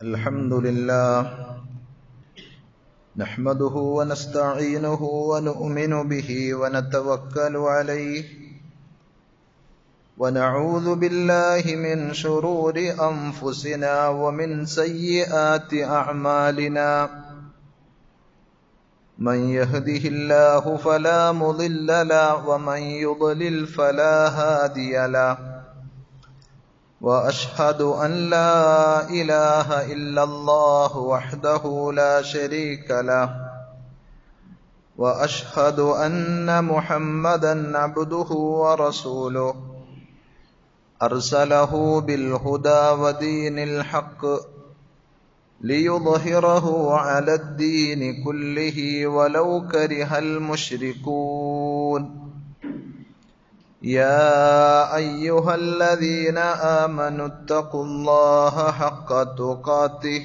الحمد لله نحمده ونستعينه ونؤمن به ونتوكل عليه ونعوذ بالله من شرور أنفسنا ومن سيئات أعمالنا من يهده الله فلا مضل له ومن يضلل فلا هادي له وأشهد أن لا إله إلا الله وحده لا شريك له وأشهد أن محمدا عبده ورسوله أرسله بالهدى ودين الحق ليظهره على الدين كله ولو كره المشركون يا أيها الذين آمنوا اتقوا الله حق تقاته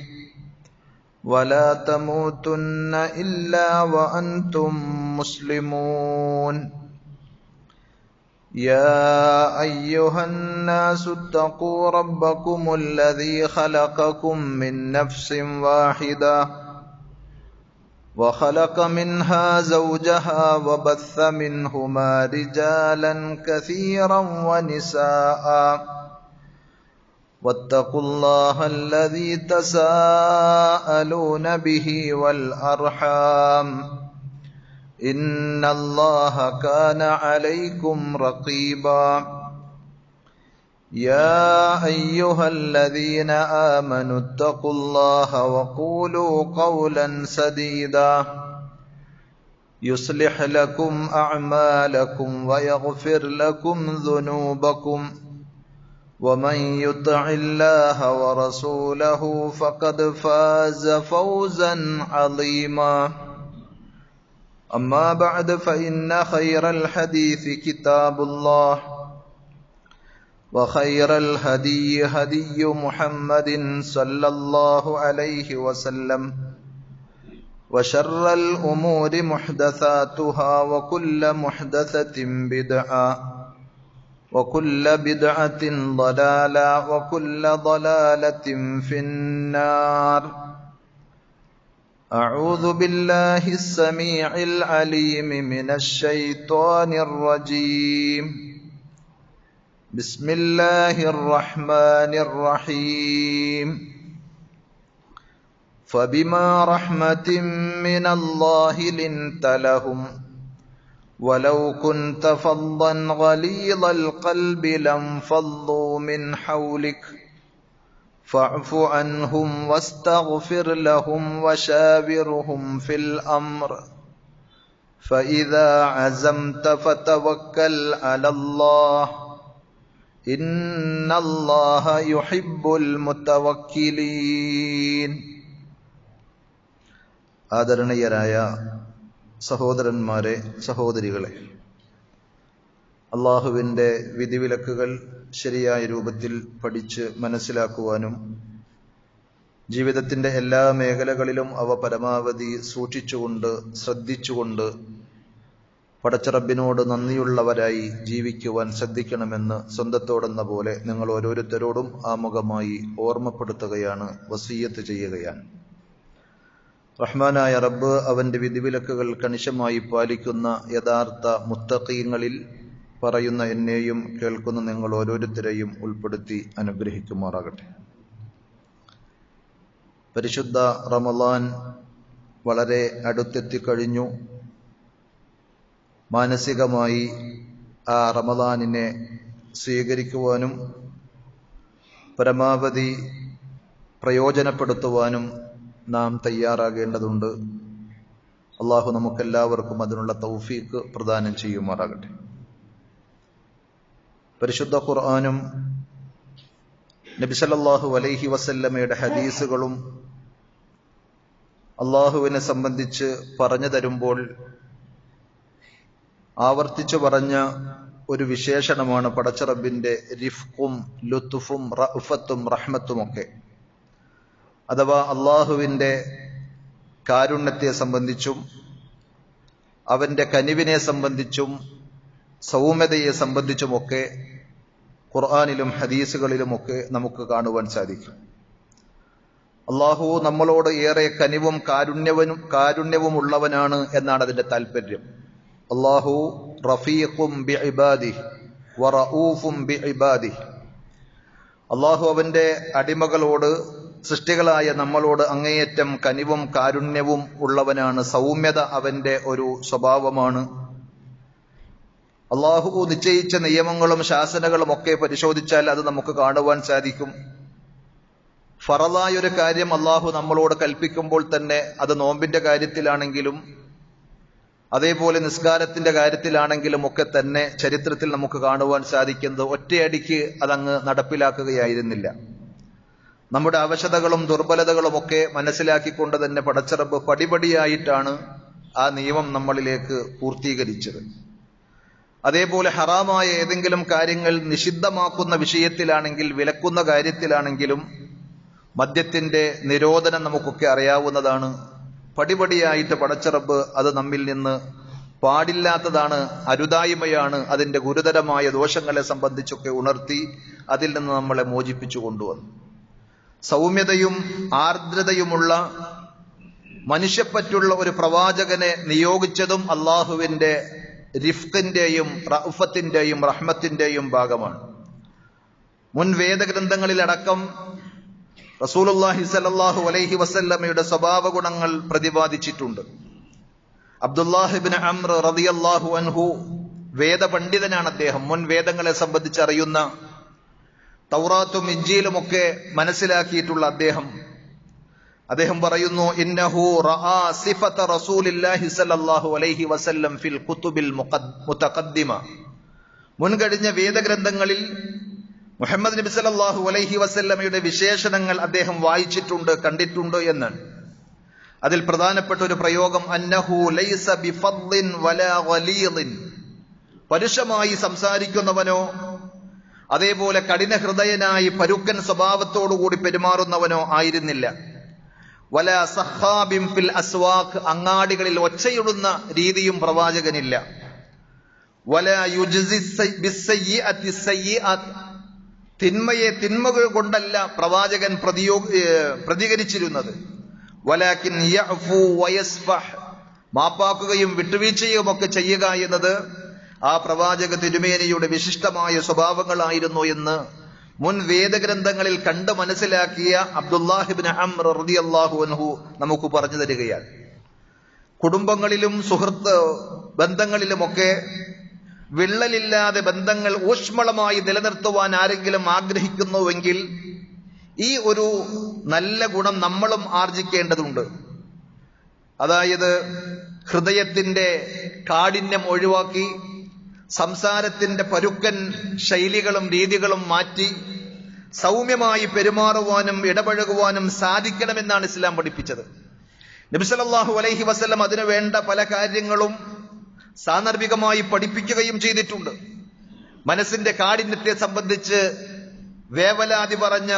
ولا تموتن إلا وأنتم مسلمون يا أيها الناس اتقوا ربكم الذي خلقكم من نفس واحدة وخلق منها زوجها وبث منهما رجالا كثيرا ونساء واتقوا الله الذي تساءلون به والأرحام إن الله كان عليكم رقيبا يا أيها الذين آمنوا اتقوا الله وقولوا قولا سديدا يصلح لكم أعمالكم ويغفر لكم ذنوبكم ومن يطع الله ورسوله فقد فاز فوزا عظيما أما بعد فإن خير الحديث كتاب الله وخير الهدي هدي محمد صلى الله عليه وسلم وشر الأمور محدثاتها وكل محدثة بدعة وكل بدعة ضلالة وكل ضلالة في النار أعوذ بالله السميع العليم من الشيطان الرجيم بسم الله الرحمن الرحيم فبما رحمة من الله لنت لهم ولو كنت فظا غليظ القلب لانفضوا من حولك فاعف عنهم واستغفر لهم وشاورهم في الأمر فإذا عزمت فتوكل على الله إن الله يحب المتوكلين. ആദരണീയരായ സഹോദരന്മാരെ, സഹോദരികളെ, അള്ളാഹുവിൻ്റെ വിധിവിലക്കുകൾ ശരിയായ രൂപത്തിൽ പഠിച്ച് മനസ്സിലാക്കുവാനും ജീവിതത്തിൻ്റെ എല്ലാ മേഖലകളിലും അവ പരമാവധി സൂക്ഷിച്ചുകൊണ്ട് ശ്രദ്ധിച്ചുകൊണ്ട് പടച്ചറബിനോട് നന്ദിയുള്ളവരായി ജീവിക്കുവാൻ ശ്രദ്ധിക്കണമെന്ന് സ്വന്തത്തോടെന്ന പോലെ നിങ്ങൾ ഓരോരുത്തരോടും ആമുഖമായി ഓർമ്മപ്പെടുത്തുകയാണ്, വസിയ്യത്ത് ചെയ്യുകയാണ്. റഹ്മാനായ റബ്ബ് അവന്റെ വിധിവിലക്കുകൾ കണിശമായി പാലിക്കുന്ന യഥാർത്ഥ മുത്തഖീങ്ങളിൽ പറയുന്ന എന്നെയും കേൾക്കുന്ന നിങ്ങൾ ഓരോരുത്തരെയും ഉൾപ്പെടുത്തി അനുഗ്രഹിക്കുമാറാകട്ടെ. പരിശുദ്ധ റമളാൻ വളരെ അടുത്തെത്തിക്കഴിഞ്ഞു. മാനസികമായി ആ റമളാനിനെ സ്വീകരിക്കുവാനും പരമാവധി പ്രയോജനപ്പെടുത്തുവാനും നാം തയ്യാറാകേണ്ടതുണ്ട്. അള്ളാഹു നമുക്കെല്ലാവർക്കും അതിനുള്ള തൗഫീഖ് പ്രദാനം ചെയ്യുമാറാകട്ടെ. പരിശുദ്ധ ഖുർആനും നബി സല്ലല്ലാഹു അലൈഹി വസല്ലമയുടെ ഹദീസുകളും അള്ളാഹുവിനെ സംബന്ധിച്ച് പറഞ്ഞു തരുമ്പോൾ ആവർത്തിച്ചു പറഞ്ഞ ഒരു വിശേഷണമാണ് പടച്ചറബിന്റെ റിഫ്ഖും ലുത്ഫും റഅഫത്തും റഹ്മത്തുമൊക്കെ. അഥവാ അള്ളാഹുവിൻ്റെ കാരുണ്യത്തെ സംബന്ധിച്ചും അവന്റെ കനിവിനെ സംബന്ധിച്ചും സൗമ്യതയെ സംബന്ധിച്ചുമൊക്കെ ഖുർആനിലും ഹദീസുകളിലുമൊക്കെ നമുക്ക് കാണുവാൻ സാധിക്കും. അള്ളാഹു നമ്മളോട് ഏറെ കനിവും കാരുണ്യവും ഉള്ളവനാണ് എന്നാണ് അതിന്റെ താല്പര്യം. അള്ളാഹു റഫീഖും ബിഇബാദിഹി വറഊഫും ബിഇബാദിഹി. അള്ളാഹു അവന്റെ അടിമകളോട്, സൃഷ്ടികളായ നമ്മളോട് അങ്ങേയറ്റം കനിവും കാരുണ്യവും ഉള്ളവനാണ്. സൗമ്യത അവന്റെ ഒരു സ്വഭാവമാണ്. അള്ളാഹു നിശ്ചയിച്ച നിയമങ്ങളും ശാസനകളും ഒക്കെ പരിശോധിച്ചാൽ അത് നമുക്ക് കാണുവാൻ സാധിക്കും. ഫറളായ ഒരു കാര്യം അള്ളാഹു നമ്മളോട് കൽപ്പിക്കുമ്പോൾ തന്നെ അത് നോമ്പിന്റെ കാര്യത്തിലാണെങ്കിലും അതേപോലെ നിസ്കാരത്തിന്റെ കാര്യത്തിലാണെങ്കിലും ഒക്കെ തന്നെ ചരിത്രത്തിൽ നമുക്ക് കാണുവാൻ സാധിക്കുന്നത് ഒറ്റയടിക്ക് അതങ്ങ് നടപ്പിലാക്കുകയായിരുന്നില്ല. നമ്മുടെ അവശതകളും ദുർബലതകളും ഒക്കെ മനസ്സിലാക്കിക്കൊണ്ട് തന്നെ പടച്ചറബ് പടിപടിയായിട്ടാണ് ആ നിയമം നമ്മളിലേക്ക് പൂർത്തീകരിച്ചത്. അതേപോലെ ഹറാമായ ഏതെങ്കിലും കാര്യങ്ങൾ നിഷിദ്ധമാക്കുന്ന വിഷയത്തിലാണെങ്കിൽ, വിലക്കുന്ന കാര്യത്തിലാണെങ്കിലും മദ്യത്തിന്റെ നിരോധനം നമുക്കൊക്കെ അറിയാവുന്നതാണ്. പടിപടിയായിട്ട് പടച്ചറബ് അത് നമ്മിൽ നിന്ന് പാടില്ലാത്തതാണ്, അരുതായ്മയാണ്, അതിന്റെ ഗുരുതരമായ ദോഷങ്ങളെ സംബന്ധിച്ചൊക്കെ ഉണർത്തി അതിൽ നിന്ന് നമ്മളെ മോചിപ്പിച്ചു കൊണ്ടുവന്നു. സൗമ്യതയും ആർദ്രതയുമുള്ള മനുഷ്യപ്പറ്റുള്ള ഒരു പ്രവാചകനെ നിയോഗിച്ചതും അള്ളാഹുവിന്റെ റിഫ്ഖിന്റെയും റഅഫത്തിന്റെയും റഹ്മത്തിന്റെയും ഭാഗമാണ്. മുൻ വേദഗ്രന്ഥങ്ങളിലടക്കം റസൂലുള്ളാഹി സ്വല്ലല്ലാഹു അലൈഹി വസല്ലമയുടെ സ്വഭാവ ഗുണങ്ങൾ പ്രതിപാദിച്ചിട്ടുണ്ട്. അബ്ദുല്ലാഹ് ഇബ്നു അംർ റളിയല്ലാഹു അൻഹു വേദപണ്ഡിതനാണ്. അദ്ദേഹം മുൻ വേദങ്ങളെ സംബന്ധിച്ച് അറിയുന്ന, തൗറാത്തും ഇഞ്ചീലും ഒക്കെ മനസ്സിലാക്കിയിട്ടുള്ള അദ്ദേഹം പറയുന്നു, ഇന്നഹു റആ സിഫത റസൂലില്ലാഹി സ്വല്ലല്ലാഹു അലൈഹി വസല്ലം ഫിൽ കുതുബിൽ മുതഖദ്ദിമ. മുൻകഴിഞ്ഞ വേദഗ്രന്ഥങ്ങളിൽ മുഹമ്മദ് നബി സല്ലല്ലാഹു അലൈഹി വസല്ലമയുടെ വിശേഷണങ്ങൾ അദ്ദേഹം വായിച്ചിട്ടുണ്ട്, കണ്ടിട്ടുണ്ട് എന്നാണ്. അതിൽ പ്രധാനപ്പെട്ട ഒരു പ്രയോഗം അന്നഹു ലൈസ ബിഫദ്ലിൻ വലാ ഗലീദിൻ. പരുഷമായി സംസാരിക്കുന്നവനോ അതേപോലെ കഠിന ഹൃദയനായി പരുക്കൻ സ്വഭാവത്തോടുകൂടി പെരുമാറുന്നവനോ ആയിരുന്നില്ല. വലാ സഖാബിൻ ഫിൽ അസ്വാഖ്. അങ്ങാടികളിൽ ഒച്ചയിടുന്ന രീതിയും പ്രവാചകനില്ല. വലാ യുജ്സി ബിസ്സയ്യിഅതി സയ്യിഅത്. തിന്മയെ തിന്മകൾ കൊണ്ടല്ല പ്രവാചകൻ പ്രതികരിച്ചിരുന്നത്. വലാകിൻ യഅഫു വയസ്ഫഹ്. മാപ്പാക്കുകയും വിട്ടുവീഴ്ചയും ഒക്കെ ചെയ്യുക എന്നത് ആ പ്രവാചക തിരുമേനിയുടെ വിശിഷ്ടമായ സ്വഭാവങ്ങളായിരുന്നു എന്ന് മുൻ വേദഗ്രന്ഥങ്ങളിൽ കണ്ട് മനസ്സിലാക്കിയ അബ്ദുല്ലാഹ് ഇബ്നു അംർ റളിയല്ലാഹു അൻഹു നമുക്ക് പറഞ്ഞു തരികയാണ്. കുടുംബങ്ങളിലും സുഹൃത്ത് ബന്ധങ്ങളിലുമൊക്കെ വിള്ളലില്ലാതെ ബന്ധങ്ങൾ ഊഷ്മളമായി നിലനിർത്തുവാൻ ആരെങ്കിലും ആഗ്രഹിക്കുന്നുവെങ്കിൽ ഈ ഒരു നല്ല ഗുണം നമ്മളും ആർജിക്കേണ്ടതുണ്ട്. അതായത് ഹൃദയത്തിന്റെ കാഠിന്യം ഒഴിവാക്കി സംസാരത്തിന്റെ പരുക്കൻ ശൈലികളും രീതികളും മാറ്റി സൗമ്യമായി പെരുമാറുവാനും ഇടപഴകുവാനും സാധിക്കണമെന്നാണ് ഇസ്ലാം പഠിപ്പിച്ചത്. നബി സല്ലല്ലാഹു അലൈഹി വസല്ലം അതിനു വേണ്ട പല കാര്യങ്ങളും സാന്ദർഭികമായി പഠിപ്പിക്കുകയും ചെയ്തിട്ടുണ്ട്. മനസ്സിന്റെ കാഠിന്യത്തെ സംബന്ധിച്ച് വേവലാതി പറഞ്ഞ,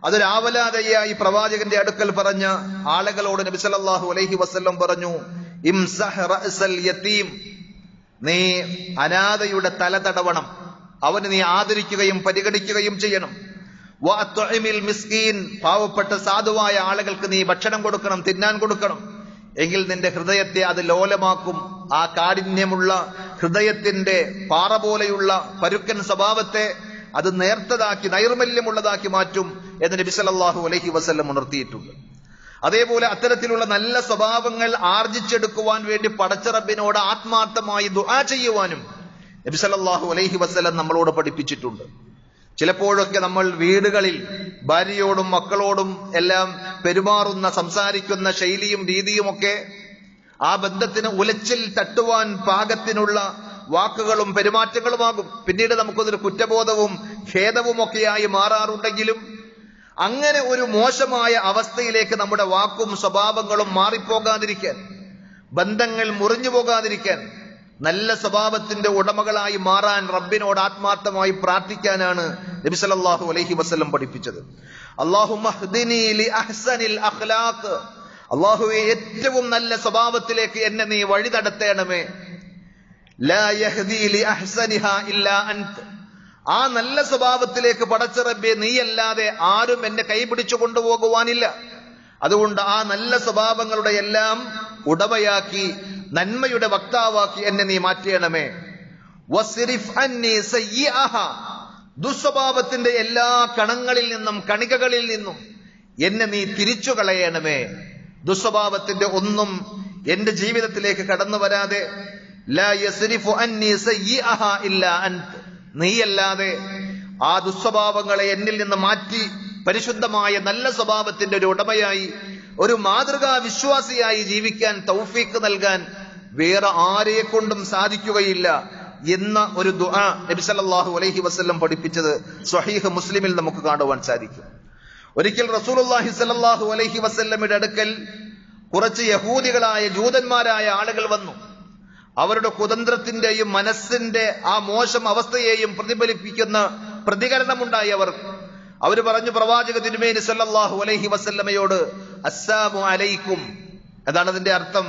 അതൊരാവലാതയായി പ്രവാചകന്റെ അടുക്കൽ പറഞ്ഞ ആളുകളോട് നബി സല്ലല്ലാഹു അലൈഹി വസല്ലം പറഞ്ഞു, ഇംസഹ് റഅസൽ യതീം. നീ അനാഥയുടെ തല തടവണം, അവന് നീ ആദരിക്കുകയും പരിഗണിക്കുകയും ചെയ്യണം. വഅത്ഇമിൽ മിസ്കീൻ. പാവപ്പെട്ട സാധുവായ ആളുകൾക്ക് നീ ഭക്ഷണം കൊടുക്കണം, തിന്നാൻ കൊടുക്കണം. എങ്കിൽ നിന്റെ ഹൃദയത്തെ അത് ലോലമാക്കും. ആ കാഠിന്യമുള്ള ഹൃദയത്തിന്റെ പാറ പോലെയുള്ള പരുക്കൻ സ്വഭാവത്തെ അത് നേർത്തതാക്കി നൈർമല്യമുള്ളതാക്കി മാറ്റും എന്ന് നബി സല്ലല്ലാഹു അലൈഹി വസല്ലം ഉണർത്തിയിട്ടുണ്ട്. അതേപോലെ അത്തരത്തിലുള്ള നല്ല സ്വഭാവങ്ങൾ ആർജിച്ചെടുക്കുവാൻ വേണ്ടി പടച്ച റബ്ബിനോട് ആത്മാർത്ഥമായി ദുആ ചെയ്യുവാനും നബി സല്ലല്ലാഹു അലൈഹി വസല്ലം നമ്മളോട് പഠിപ്പിച്ചിട്ടുണ്ട്. ചിലപ്പോഴൊക്കെ നമ്മൾ വീടുകളിൽ ഭാര്യയോടും മക്കളോടും എല്ലാം പെരുമാറുന്ന, സംസാരിക്കുന്ന ശൈലിയും രീതിയുമൊക്കെ ആ ബന്ധത്തിന് ഉലച്ചിൽ തട്ടുവാൻ പാകത്തിനുള്ള വാക്കുകളും പെരുമാറ്റങ്ങളുമാകും. പിന്നീട് നമുക്കതൊരു കുറ്റബോധവും ഖേദവും ഒക്കെയായി മാറാറുണ്ടെങ്കിലും അങ്ങനെ ഒരു മോശമായ അവസ്ഥയിലേക്ക് നമ്മുടെ വാക്കും സ്വഭാവങ്ങളും മാറിപ്പോകാതിരിക്കാൻ, ബന്ധങ്ങൾ മുറിഞ്ഞു പോകാതിരിക്കാൻ, നല്ല സ്വഭാവത്തിന്റെ ഉടമകളായി മാറാൻ റബ്ബിനോട് ആത്മാർത്ഥമായി പ്രാർത്ഥിക്കാനാണ് നബി സല്ലല്ലാഹു അലൈഹി വസല്ലം പഠിപ്പിച്ചത്. അല്ലാഹുമ്മ ഹ്ദിനി ലി അഹ്സനിൽ അഖ്ലാഖ്. അല്ലാഹുവേ, ഏറ്റവും നല്ല സ്വഭാവത്തിലേക്ക് എന്നെ നീ വഴി നടത്തേണമേ. ലാ യഹ്ദി ലി അഹ്സനിഹാ ഇല്ലാ അൻത. ആ നല്ല സ്വഭാവത്തിലേക്ക് പടച്ച റബ്ബേ നീയല്ലാതെ ആരും എന്നെ കൈപിടിച്ചു കൊണ്ടുപോകുവാനില്ല. അതുകൊണ്ട് ആ നല്ല സ്വഭാവങ്ങളുടെ എല്ലാം ഉടമയാക്കി നന്മയുടെ വക്താവാക്കി എന്നെ നീ മാറ്റണമേ. വസ്രിഫ് അന്നി സയ്യിഅഹ, ദുസ്വഭാവത്തിന്റെ എല്ലാ കണങ്ങളിൽ നിന്നും കണികകളിൽ നിന്നും എന്നെ നീ തിരിച്ചു കളയണമേ. ദുസ്വഭാവത്തിന്റെ ഒന്നും എന്റെ ജീവിതത്തിലേക്ക് കടന്നു വരാതെ, ലാ യസ്രിഫു അന്നി സയ്യിഅഹ ഇല്ലാ അൻത, നീയല്ലാതെ ആ ദുസ്വഭാവങ്ങളെ എന്നിൽ നിന്ന് മാറ്റി പരിശുദ്ധമായ നല്ല സ്വഭാവത്തിന്റെ ഒരു ഉടമയായി, ഒരു മാതൃകാ വിശ്വാസിയായി ജീവിക്കാൻ തൗഫീഖ് നൽകാൻ വേറെ ആരെ കൊണ്ടും സാധിക്കുകയില്ല എന്ന ഒരു ദുആ നബി സല്ലല്ലാഹു അലൈഹി വസല്ലം പഠിപ്പിച്ചത് സ്വഹീഹ് മുസ്ലിമിൽ നമുക്ക് കാണുവാൻ സാധിക്കും. ഒരിക്കൽ റസൂലുള്ളാഹി സ്വല്ലല്ലാഹു അലൈഹി വസല്ലമയുടെ അടുക്കൽ കുറച്ച് യഹൂദികളായ ജൂതന്മാരായ ആളുകൾ വന്നു. അവരുടെ കുതന്ത്രത്തിന്റെയും മനസ്സിന്റെ ആ മോശം അവസ്ഥയെയും പ്രതിഫലിപ്പിക്കുന്ന പ്രതികരണമുണ്ടായി അവർ പറഞ്ഞു, പ്രവാചക തിരുമേനി സല്ലല്ലാഹു അലൈഹി വസല്ലമയോട് അസ്സലാമു അലൈക്കും. അതാണ് അതിന്റെ അർത്ഥം.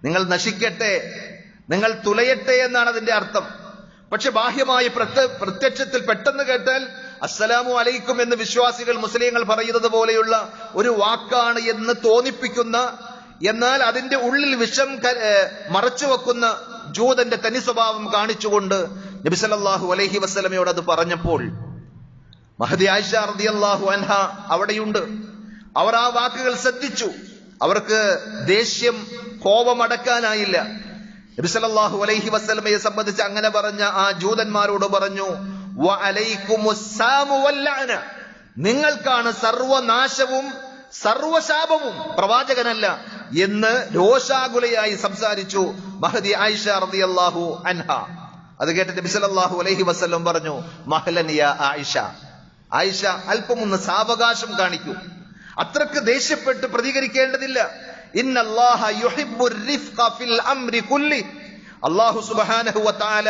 നിങ്ങൾ നശിക്കട്ടെ, നിങ്ങൾ തുലയട്ടെ എന്നാണ് അതിന്റെ അർത്ഥം. പക്ഷെ ബാഹ്യമായി പ്രത്യക്ഷത്തിൽ പെട്ടെന്ന് കേട്ടാൽ അസ്സലാമു അലൈക്കും എന്ന് വിശ്വാസികൾ മുസ്ലിങ്ങൾ പറയുന്നത് പോലെയുള്ള ഒരു വാക്കാണ് എന്ന് തോന്നിപ്പിക്കുന്ന, എന്നാൽ അതിന്റെ ഉള്ളിൽ വിഷം മറച്ചു വെക്കുന്ന ജൂതന്റെ തനി സ്വഭാവം കാണിച്ചുകൊണ്ട് നബി സല്ലല്ലാഹു അലൈഹി വസല്ലമയോട് അത് പറഞ്ഞപ്പോൾ മഹദി ആയിഷ റളിയല്ലാഹു അൻഹ അവിടെയുണ്ട്. അവർ ആ വാക്കുകൾ ശ്രദ്ധിച്ചു. അവർക്ക് ദേഷ്യം, കോപമടക്കാനായില്ല. നബി സല്ലല്ലാഹു അലൈഹി വസല്ലമയെ സംബന്ധിച്ച് അങ്ങനെ പറഞ്ഞ ആ ജൂതന്മാരോട് പറഞ്ഞു, വഅലൈക്കുമുസ്സാമു വല്ലഅന, നിങ്ങൾക്കാണ് സർവനാശവും സർവശാപവും, പ്രവാചകനല്ല എന്ന് രോഷാകുലയായി സംസാരിച്ചു മഹദി ആയിഷ റളിയല്ലാഹു അൻഹ. അത് കേട്ട് നബി സല്ലല്ലാഹു അലൈഹി വസല്ലം പറഞ്ഞു, മഹ്ലൻ യാ ആയിഷ, ആയിഷ അല്പം ഒന്ന് സാവകാശം കാണിക്കൂ, അത്രക്ക് ദേഷ്യപ്പെട്ട് പ്രതികരിക്കേണ്ടതില്ല. ഇന്നല്ലാഹ യുഹിബ്ബുർ റിഫ്ഖ ഫിൽ അംരി കുല്ലി, അല്ലാഹു സുബ്ഹാനഹു വ തആല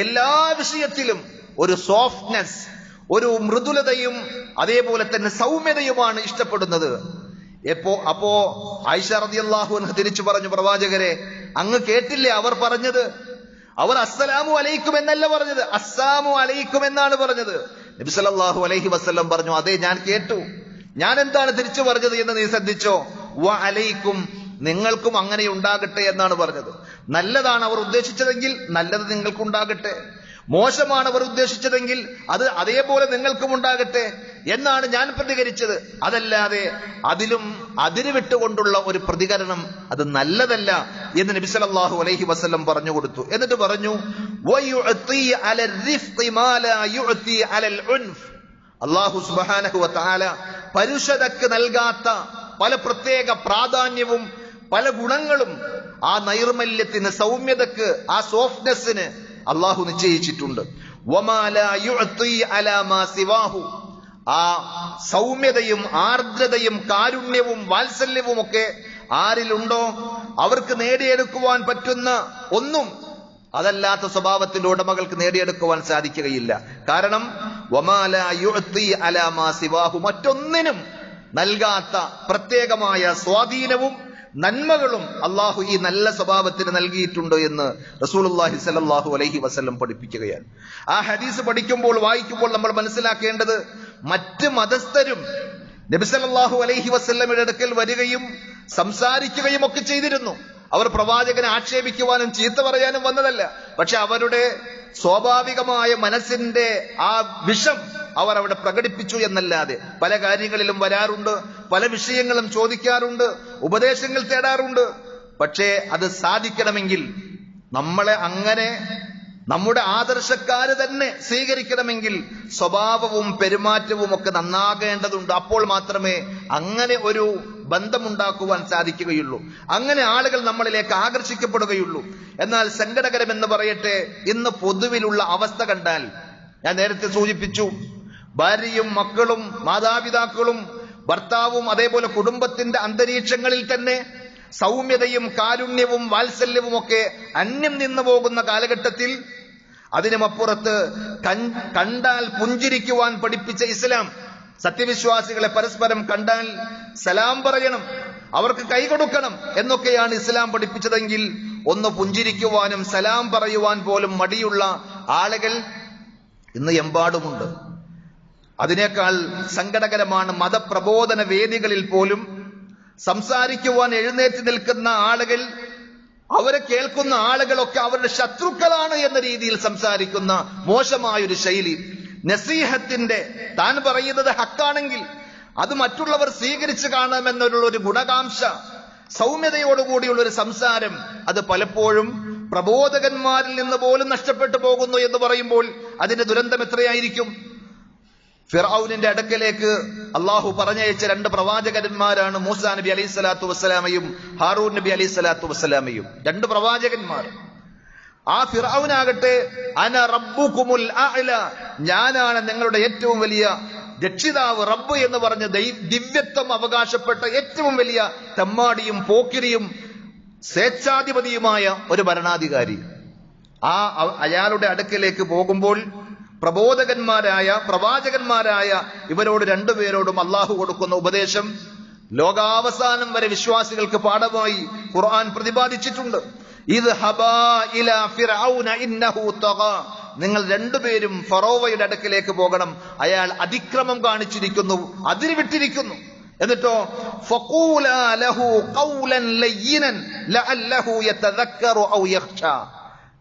എല്ലാ വിഷയത്തിലും ഒരു സോഫ്റ്റ്നെസ്, ഒരു മൃദുലതയും അതേപോലെ തന്നെ സൗമ്യതയുമാണ് ഇഷ്ടപ്പെടുന്നത്. അപ്പോ ആയിഷ റളിയല്ലാഹു അൻഹ തിരിച്ചു പറഞ്ഞു, പ്രവാചകരെ അങ്ങ് കേട്ടില്ലേ അവർ പറഞ്ഞത്? അവർ അസ്സലാമു അലൈക്കും എന്നല്ല പറഞ്ഞത്, അസ്സാമു അലൈക്കും എന്നാണ് പറഞ്ഞത്. നബി സല്ലല്ലാഹു അലൈഹി വസല്ലം പറഞ്ഞു, അതെ ഞാൻ കേട്ടു, ഞാൻ എന്താണ് തിരിച്ചു പറഞ്ഞത് എന്ന് നീ ശ്രദ്ധിച്ചോ. വ അലൈക്കും, നിങ്ങൾക്കും അങ്ങനെ ഉണ്ടാകട്ടെ എന്നാണ് പറഞ്ഞത്. നല്ലതാണ് അവർ ഉദ്ദേശിച്ചതെങ്കിൽ നല്ലത് നിങ്ങൾക്കുണ്ടാകട്ടെ, മോശമാണ് അവർ ഉദ്ദേശിച്ചതെങ്കിൽ അത് അതേപോലെ നിങ്ങൾക്കും ഉണ്ടാകട്ടെ എന്നാണ് ഞാൻ പ്രതികരിച്ചത്. അതല്ലാതെ അതിലും അതിര് വിട്ടുകൊണ്ടുള്ള ഒരു പ്രതികരണം അത് നല്ലതല്ല എന്ന് നബി സല്ലല്ലാഹു അലൈഹി വസല്ലം പറഞ്ഞു കൊടുത്തു. എന്നിട്ട് പറഞ്ഞു, വയുഅതി അലൽ റിഫ്ഖി മാ ലാ യുഅതി അലൽ ഉൻഫ്, അല്ലാഹു സുബ്ഹാനഹു വ തആല പരുഷതക്ക് നൽകാത്ത പല പ്രത്യേക പ്രാധാന്യവും പല ഗുണങ്ങളും ആ നൈർമല്യത്തിന്, സൗമ്യതക്ക്, ആ സോഫ്റ്റ്നെസ്സിന് അള്ളാഹു നിശ്ചയിച്ചിട്ടുണ്ട്. ആ സൗമ്യതയും ആർദ്രതയും കാരുണ്യവും വാത്സല്യവും ഒക്കെ ആരിലുണ്ടോ അവർക്ക് നേടിയെടുക്കുവാൻ പറ്റുന്ന ഒന്നും അതല്ലാത്ത സ്വഭാവത്തിന്റെ ഉടമകൾക്ക് നേടിയെടുക്കുവാൻ സാധിക്കുകയില്ല. കാരണം മറ്റൊന്നിനും നൽകാത്ത പ്രത്യേകമായ സ്വാധീനവും നന്മകളും അള്ളാഹു ഈ നല്ല സ്വഭാവത്തിന് നൽകിയിട്ടുണ്ട് എന്ന് റസൂലുള്ളാഹി സ്വല്ലല്ലാഹു അലൈഹി വസല്ലം പഠിപ്പിക്കുകയാണ്. ആ ഹദീസ് പഠിക്കുമ്പോൾ, വായിക്കുമ്പോൾ നമ്മൾ മനസ്സിലാക്കേണ്ടത്, മറ്റ് മതസ്ഥരും നബി സല്ലല്ലാഹു അലൈഹി വസല്ലമയുടെ അടുക്കൽ വരികയും സംസാരിക്കുകയും ഒക്കെ ചെയ്തിരുന്നു. അവർ പ്രവാചകനെ ആക്ഷേപിക്കുവാനും ചീത്ത പറയാനും വന്നതല്ല. പക്ഷെ അവരുടെ സ്വാഭാവികമായ മനസ്സിന്റെ ആ വിഷം അവർ അവിടെ പ്രകടിപ്പിച്ചു എന്നല്ലാതെ പല കാര്യങ്ങളിലും വരാറുണ്ട്, പല വിഷയങ്ങളും ചോദിക്കാറുണ്ട്, ഉപദേശങ്ങൾ തേടാറുണ്ട്. പക്ഷേ അത് സാധിക്കണമെങ്കിൽ, നമ്മളെ അങ്ങനെ നമ്മുടെ ആദർശക്കാര് തന്നെ സ്വീകരിക്കണമെങ്കിൽ സ്വഭാവവും പെരുമാറ്റവും ഒക്കെ നന്നാകേണ്ടതുണ്ട്. അപ്പോൾ മാത്രമേ അങ്ങനെ ഒരു ബന്ധമുണ്ടാക്കുവാൻ സാധിക്കുകയുള്ളൂ, അങ്ങനെ ആളുകൾ നമ്മളിലേക്ക് ആകർഷിക്കപ്പെടുകയുള്ളൂ. എന്നാൽ സങ്കടകരമെന്ന് പറയട്ടെ, ഇന്ന് പൊതുവിലുള്ള അവസ്ഥ കണ്ടാൽ, ഞാൻ നേരത്തെ സൂചിപ്പിച്ചു, ഭാര്യയും മക്കളും മാതാപിതാക്കളും ഭർത്താവും അതേപോലെ കുടുംബത്തിന്റെ അന്തരീക്ഷങ്ങളിൽ തന്നെ സൗമ്യതയും കാരുണ്യവും വാത്സല്യവും ഒക്കെ അന്യം നിന്നു പോകുന്ന കാലഘട്ടത്തിൽ, അതിനുമപ്പുറത്ത് കണ്ടാൽ പുഞ്ചിരിക്കുവാൻ പഠിപ്പിച്ച ഇസ്ലാം സത്യവിശ്വാസികളെ പരസ്പരം കണ്ടാൽ സലാം പറയണം, അവർക്ക് കൈ കൊടുക്കണം എന്നൊക്കെയാണ് ഇസ്ലാം പഠിപ്പിച്ചതെങ്കിൽ, ഒന്ന് പുഞ്ചിരിക്കുവാനും സലാം പറയുവാൻ പോലും മടിയുള്ള ആളുകൾ ഇന്ന് എമ്പാടുമുണ്ട്. അതിനേക്കാൾ സങ്കടകരമാണ് മതപ്രബോധന വേദികളിൽ പോലും സംസാരിക്കുവാൻ എഴുന്നേറ്റ് നിൽക്കുന്ന ആളുകൾ, അവരെ കേൾക്കുന്ന ആളുകളൊക്കെ അവരുടെ ശത്രുക്കളാണ് എന്ന രീതിയിൽ സംസാരിക്കുന്ന മോശമായൊരു ശൈലി. നസീഹത്തിന്റെ, താൻ പറയുന്നത് ഹക്കാണെങ്കിൽ അത് മറ്റുള്ളവർ സ്വീകരിച്ചു കാണാമെന്നുള്ള ഒരു ഗുണകാംക്ഷ, സൗമ്യതയോടുകൂടിയുള്ള ഒരു സംസാരം, അത് പലപ്പോഴും പ്രബോധകന്മാരിൽ നിന്ന് പോലും നഷ്ടപ്പെട്ടു പോകുന്നു എന്ന് പറയുമ്പോൾ അതിന്റെ ദുരന്തം എത്രയായിരിക്കും? ഫിർഔനിന്റെ അടുക്കലേക്ക് അള്ളാഹു പറഞ്ഞയച്ച 2 പ്രവാചകന്മാരാണ് മൂസാ നബി അലൈഹി സ്വലാത്തു വസ്സലാമയും ഹാറൂൻ നബി അലൈഹി സ്വലാത്തു വസ്സലാമയും. 2 പ്രവാചകന്മാർ. ആ ഫിർഔനാകട്ടെ അന റബ്ബുകുമുൽ അഅല, ഞാനാണ് നിങ്ങളുടെ ഏറ്റവും വലിയ രക്ഷിതാവ്, റബ്ബ് എന്ന് പറഞ്ഞ് ദിവ്യത്വം അവകാശപ്പെട്ട ഏറ്റവും വലിയ തെമ്മാടിയും പോക്കിരിയും സ്വേച്ഛാധിപതിയുമായ ഒരു ഭരണാധികാരി. അയാളുടെ അടുക്കലേക്ക് പോകുമ്പോൾ പ്രബോധകന്മാരായ പ്രവാചകന്മാരായ ഇവരോട് 2 പേരോടും അള്ളാഹു കൊടുക്കുന്ന ഉപദേശം ലോകാവസാനം വരെ വിശ്വാസികൾക്ക് പാഠമായി ഖുർആൻ പ്രതിപാദിച്ചിട്ടുണ്ട്. ഇദ്ഹബാ ഇലാ ഫിർഔന ഇന്നഹു തഗാ, നിങ്ങൾ 2 പേരും ഫറോവയുടെ അടുക്കലേക്ക് പോകണം, അയാൾ അതിക്രമം കാണിച്ചിരിക്കുന്നു, അതിര് വിട്ടിരിക്കുന്നു. എന്നിട്ടോ ഫഖൂലാ ലഹു ഖൗലൻ ലയ്യിനൻ ലഅല്ലഹു യതദക്കറു ഔ യഖ്ശാ,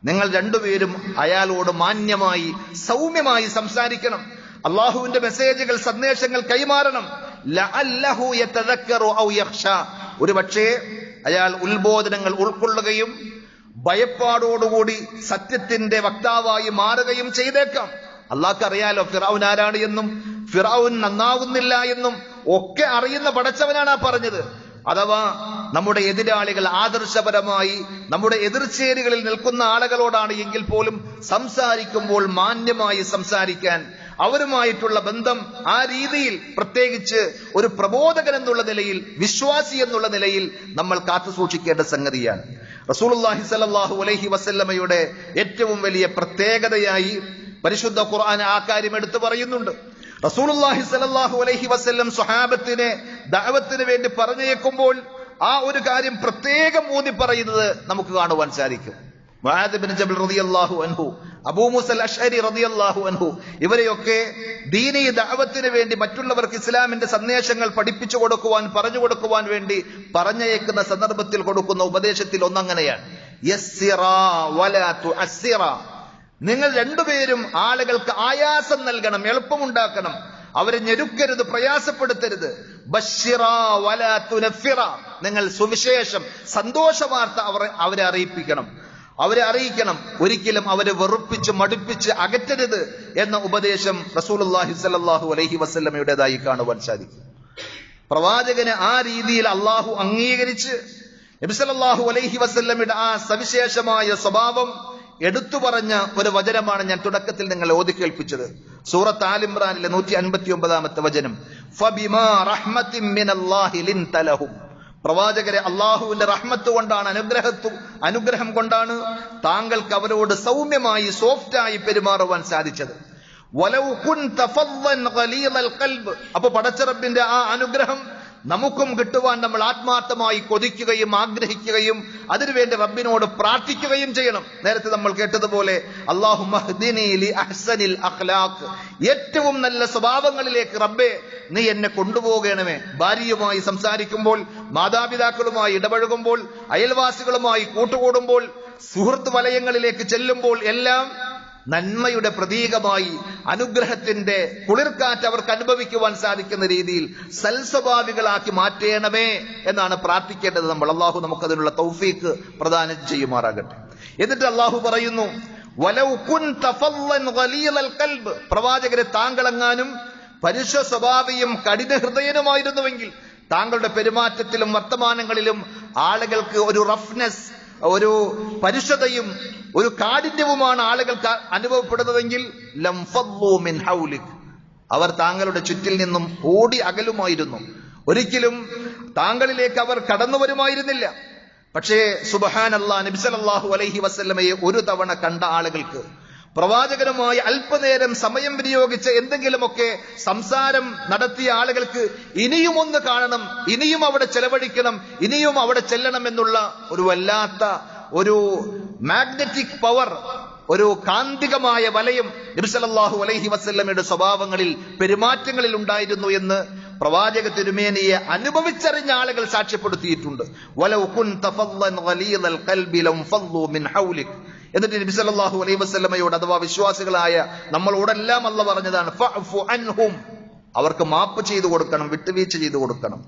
നിങ്ങൾ 2 പേരും അയാളോട് മാന്യമായി സൗമ്യമായി സംസാരിക്കണം, അള്ളാഹുവിന്റെ മെസ്സേജുകൾ, സന്ദേശങ്ങൾ കൈമാറണം. ലഅല്ലഹു യതദക്കറു ഔ യഖ്ശാ, ഒരുപക്ഷേ അയാൾ ഉത്ബോധനങ്ങൾ ഉൾക്കൊള്ളുകയും ഭയപ്പാടോടുകൂടി സത്യത്തിന്റെ വക്താവായി മാറുകയും ചെയ്തേക്കാം. അള്ളാഹ്ക്ക് അറിയാലോ ഫിർഔൻ ആരാണ് എന്നും ഫിർഔൻ നന്നാവുന്നില്ല എന്നും ഒക്കെ അറിയുന്ന പടച്ചവനാണ് ആ പറഞ്ഞത്. അഥവാ നമ്മുടെ എതിരാളികൾ ആദർശപരമായി നമ്മുടെ എതിർചേരികളിൽ നിൽക്കുന്ന ആളുകളോടാണ് എങ്കിൽ പോലും സംസാരിക്കുമ്പോൾ മാന്യമായി സംസാരിക്കാൻ, അവരുമായിട്ടുള്ള ബന്ധം ആ രീതിയിൽ, പ്രത്യേകിച്ച് ഒരു പ്രബോധകൻ എന്നുള്ള നിലയിൽ, വിശ്വാസി എന്നുള്ള നിലയിൽ നമ്മൾ കാത്തു സൂക്ഷിക്കേണ്ട സംഗതിയാണ്. റസൂലുള്ളാഹി സ്വല്ലല്ലാഹു അലൈഹി വസല്ലമയുടെ ഏറ്റവും വലിയ പ്രത്യേകതയായി പരിശുദ്ധ ഖുർആൻ ആ കാര്യം എടുത്തു പറയുന്നുണ്ട്. റസൂലുള്ളാഹി സ്വല്ലല്ലാഹു അലൈഹി വസല്ലം സ്വഹാബത്തിനെ ദഅവത്തിന് വേണ്ടി പറഞ്ഞേക്കുമ്പോൾ ആ ഒരു കാര്യം പ്രത്യേകം ഊന്നി പറയുന്നത് നമുക്ക് കാണുവാൻ സാധിക്കും. മുആദ് ഇബ്നു ജബൽ റളിയല്ലാഹു അൻഹു, അബൂ മൂസ അശ്അരി റളിയല്ലാഹു അൻഹു, ഇവരെയൊക്കെ ദീനീ ദഅവത്തിന് വേണ്ടി മറ്റുള്ളവർക്ക് ഇസ്ലാമിന്റെ സന്ദേശങ്ങൾ പഠിപ്പിച്ചു കൊടുക്കുവാൻ, പറഞ്ഞു കൊടുക്കുവാൻ വേണ്ടി പറഞ്ഞയക്കുന്ന സന്ദർഭത്തിൽ കൊടുക്കുന്ന ഉപദേശത്തിൽ ഒന്നങ്ങനെയാണ്, യസ്സിറാ വലാ തുഅസ്സിറാ, നിങ്ങൾ 2 പേരും ആളുകൾക്ക് ആയാസം നൽകണം, എളുപ്പമുണ്ടാക്കണം, അവരെ ഞെരുക്കരുത്, പ്രയാസപ്പെടുത്തരുത്. ബശ്ശിറാ വലാ തുനഫിറ, നിങ്ങൾ സുവിശേഷം, സന്തോഷ വാർത്ത അവരെ അറിയിക്കണം, ഒരിക്കലും അവരെ വെറുപ്പിച്ച് മടുപ്പിച്ച് അകറ്റരുത് എന്ന ഉപദേശം റസൂലുള്ളാഹി സ്വല്ലല്ലാഹു അലൈഹി വസല്ലമയുടേതായി കാണുവാൻ സാധിക്കും. പ്രവാചകന് ആ രീതിയിൽ അള്ളാഹു അംഗീകരിച്ച് നബി സല്ലല്ലാഹു അലൈഹി വസല്ലമയുടെ ആ സവിശേഷമായ സ്വഭാവം എടുത്തു പറഞ്ഞ ഒരു വചനമാണ് ഞാൻ തുടക്കത്തിൽ നിങ്ങളെ ഓതി കേൾപ്പിച്ചത്. സൂറത്ത് ആൽ ഇംറാനിലെ 159-ാമത്തെ വചനം, ഫബിമാ റഹ്മത്തിൻ മിനല്ലാഹി ലിൻത ലഹും, പ്രവാചകരെ അള്ളാഹുവിന്റെ റഹ്മത്ത് കൊണ്ടാണ്, അനുഗ്രഹം കൊണ്ടാണ് താങ്കൾക്ക് അവരോട് സൗമ്യമായി, സോഫ്റ്റായി പെരുമാറുവാൻ സാധിച്ചത്. വലൗ കുൻത ഫദ്ദൻ ഗലീദൽ ഖൽബ്, അപ്പൊ പടച്ചറബിന്റെ ആ അനുഗ്രഹം നമുക്കും കിട്ടുവാൻ നമ്മൾ ആത്മാർത്ഥമായി കൊതിക്കുകയും ആഗ്രഹിക്കുകയും അതിനുവേണ്ടി റബ്ബിനോട് പ്രാർത്ഥിക്കുകയും ചെയ്യണം. നേരത്തെ നമ്മൾ കേട്ടതുപോലെ അല്ലാഹുമ്മ ഹ്ദിനി ലി അഹ്സനിൽ അഖ്ലാഖ്, ഏറ്റവും നല്ല സ്വഭാവങ്ങളിലേക്ക് റബ്ബേ നീ എന്നെ കൊണ്ടുപോകണമേ. ഭാര്യയുമായി സംസാരിക്കുമ്പോൾ, മാതാപിതാക്കളുമായി ഇടപഴകുമ്പോൾ, അയൽവാസികളുമായി കൂട്ടുകൂടുമ്പോൾ, സുഹൃത്ത് വലയങ്ങളിലേക്ക് ചെല്ലുമ്പോൾ എല്ലാം നന്മയുടെ പ്രതീകമായി, അനുഗ്രഹത്തിന്റെ കുളിർക്കാറ്റ് അവർക്ക് അനുഭവിക്കുവാൻ സാധിക്കുന്ന രീതിയിൽ സൽസ്വഭാവികളാക്കി മാറ്റേണമേ എന്നാണ് പ്രാർത്ഥിക്കേണ്ടത് നമ്മൾ. അള്ളാഹു നമുക്കതിനുള്ള തൗഫീക്ക് പ്രദാനം ചെയ്യുമാറാകട്ടെ. എന്നിട്ട് അള്ളാഹു പറയുന്നു, വലൗ കുൻത ഫദ്ദൻ ഗലീദൽ ഖൽബ്, പ്രവാചകരെ താങ്കളെങ്ങാനും പരുഷ സ്വഭാവിയും കഠിന ഹൃദയനുമായിരുന്നുവെങ്കിൽ, താങ്കളുടെ പെരുമാറ്റത്തിലും വർത്തമാനങ്ങളിലും ആളുകൾക്ക് ഒരു റഫ്നെസ്, ഒരു പരുഷതയും ഒരു കാഠിന്യവുമാണ് ആളുകൾക്ക് അനുഭവപ്പെടുന്നതെങ്കിൽ ലം ഫദ്ദു മിൻ ഹൗലിക്, അവർ താങ്കളുടെ ചുറ്റിൽ നിന്നും ഓടി അകലുമായിരുന്നു, ഒരിക്കലും താങ്കളിലേക്ക് അവർ കടന്നു വരുമായിരുന്നില്ല. പക്ഷേ സുബ്ഹാനല്ലാഹ്, നബി സല്ലല്ലാഹു അലൈഹി വസല്ലമയെ ഒരു തവണ കണ്ട ആളുകൾക്ക്, പ്രവാചകനുമായി അല്പനേരം സമയം വിനിയോഗിച്ച് എന്തെങ്കിലുമൊക്കെ സംസാരം നടത്തിയ ആളുകൾക്ക് ഇനിയും ഒന്ന് കാണണം, ഇനിയും അവിടെ ചെലവഴിക്കണം, ഇനിയും അവിടെ ചെല്ലണം എന്നുള്ള ഒരു വല്ലാത്ത ഒരു മാഗ്നറ്റിക് പവർ ഒരു കാന്തികമായ വലയം നബി സല്ലല്ലാഹു അലൈഹി വസല്ലമയുടെ സ്വഭാവങ്ങളിൽ പെരുമാറ്റങ്ങളിൽ ഉണ്ടായിരുന്നു എന്ന് പ്രവാചക തിരുമേനിയെ അനുഭവിച്ചറിഞ്ഞ ആളുകൾ സാക്ഷ്യപ്പെടുത്തിയിട്ടുണ്ട്. വലൗ കുൻത ഫല്ലൻ ഗലീദൽ ഖൽബി ലംഫല്ലു മിൻ ഹൗലിക്. എന്നിട്ട് നബി സല്ലല്ലാഹു അലൈഹി വസല്ലമയോട് അഥവാ വിശ്വാസികളായ നമ്മളോടെല്ലാം അല്ലാഹു പറഞ്ഞതാണ് ഫഅഫു അൻഹും, അവർക്ക് മാപ്പ് ചെയ്തു കൊടുക്കണം, വിട്ടുവീഴ്ച ചെയ്തു കൊടുക്കണം.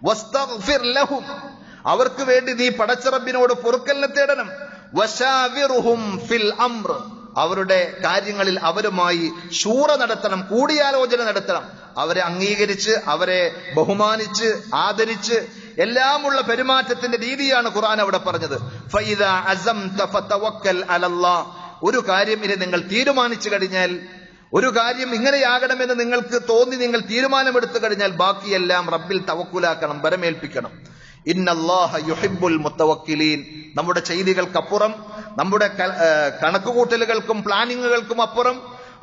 വസ്തഗ്ഫിർ ലഹും, അവർക്ക് വേണ്ടി നീ പടച്ച റബ്ബിനോട് പൊറുക്കലിനെ തേടണം. വശാവിറുഹും ഫിൽ അംർ, അവരുടെ കാര്യങ്ങളിൽ അവരുമായി ശൂറ നടത്തണം, കൂടിയാലോചന നടത്തണം. അവരെ അംഗീകരിച്ച് അവരെ ബഹുമാനിച്ച് ആദരിച്ച് എല്ലാമുള്ള പെരുമാറ്റത്തിന്റെ രീതിയാണ് ഖുർആൻ അവിടെ പറഞ്ഞത്. ഫഇദാ അസംത ഫതവക്കൽ അലല്ലാഹ്, ഒരു കാര്യം ഇനി നിങ്ങൾ തീരുമാനിച്ചു കഴിഞ്ഞാൽ, ഒരു കാര്യം ഇങ്ങനെയാകണമെന്ന് നിങ്ങൾക്ക് തോന്നി നിങ്ങൾ തീരുമാനമെടുത്തു കഴിഞ്ഞാൽ ബാക്കിയെല്ലാം റബ്ബിൽ തവക്കുലാക്കണം, ബരമേൽപ്പിക്കണം. ഇന്നല്ലാഹ യുഹിബ്ബുൽ മുത്തവക്കിലീൻ. നമ്മുടെ ചെയ്തികൾക്കപ്പുറം, നമ്മുടെ കണക്കുകൂട്ടലുകൾക്കും പ്ലാനിങ്ങുകൾക്കും അപ്പുറം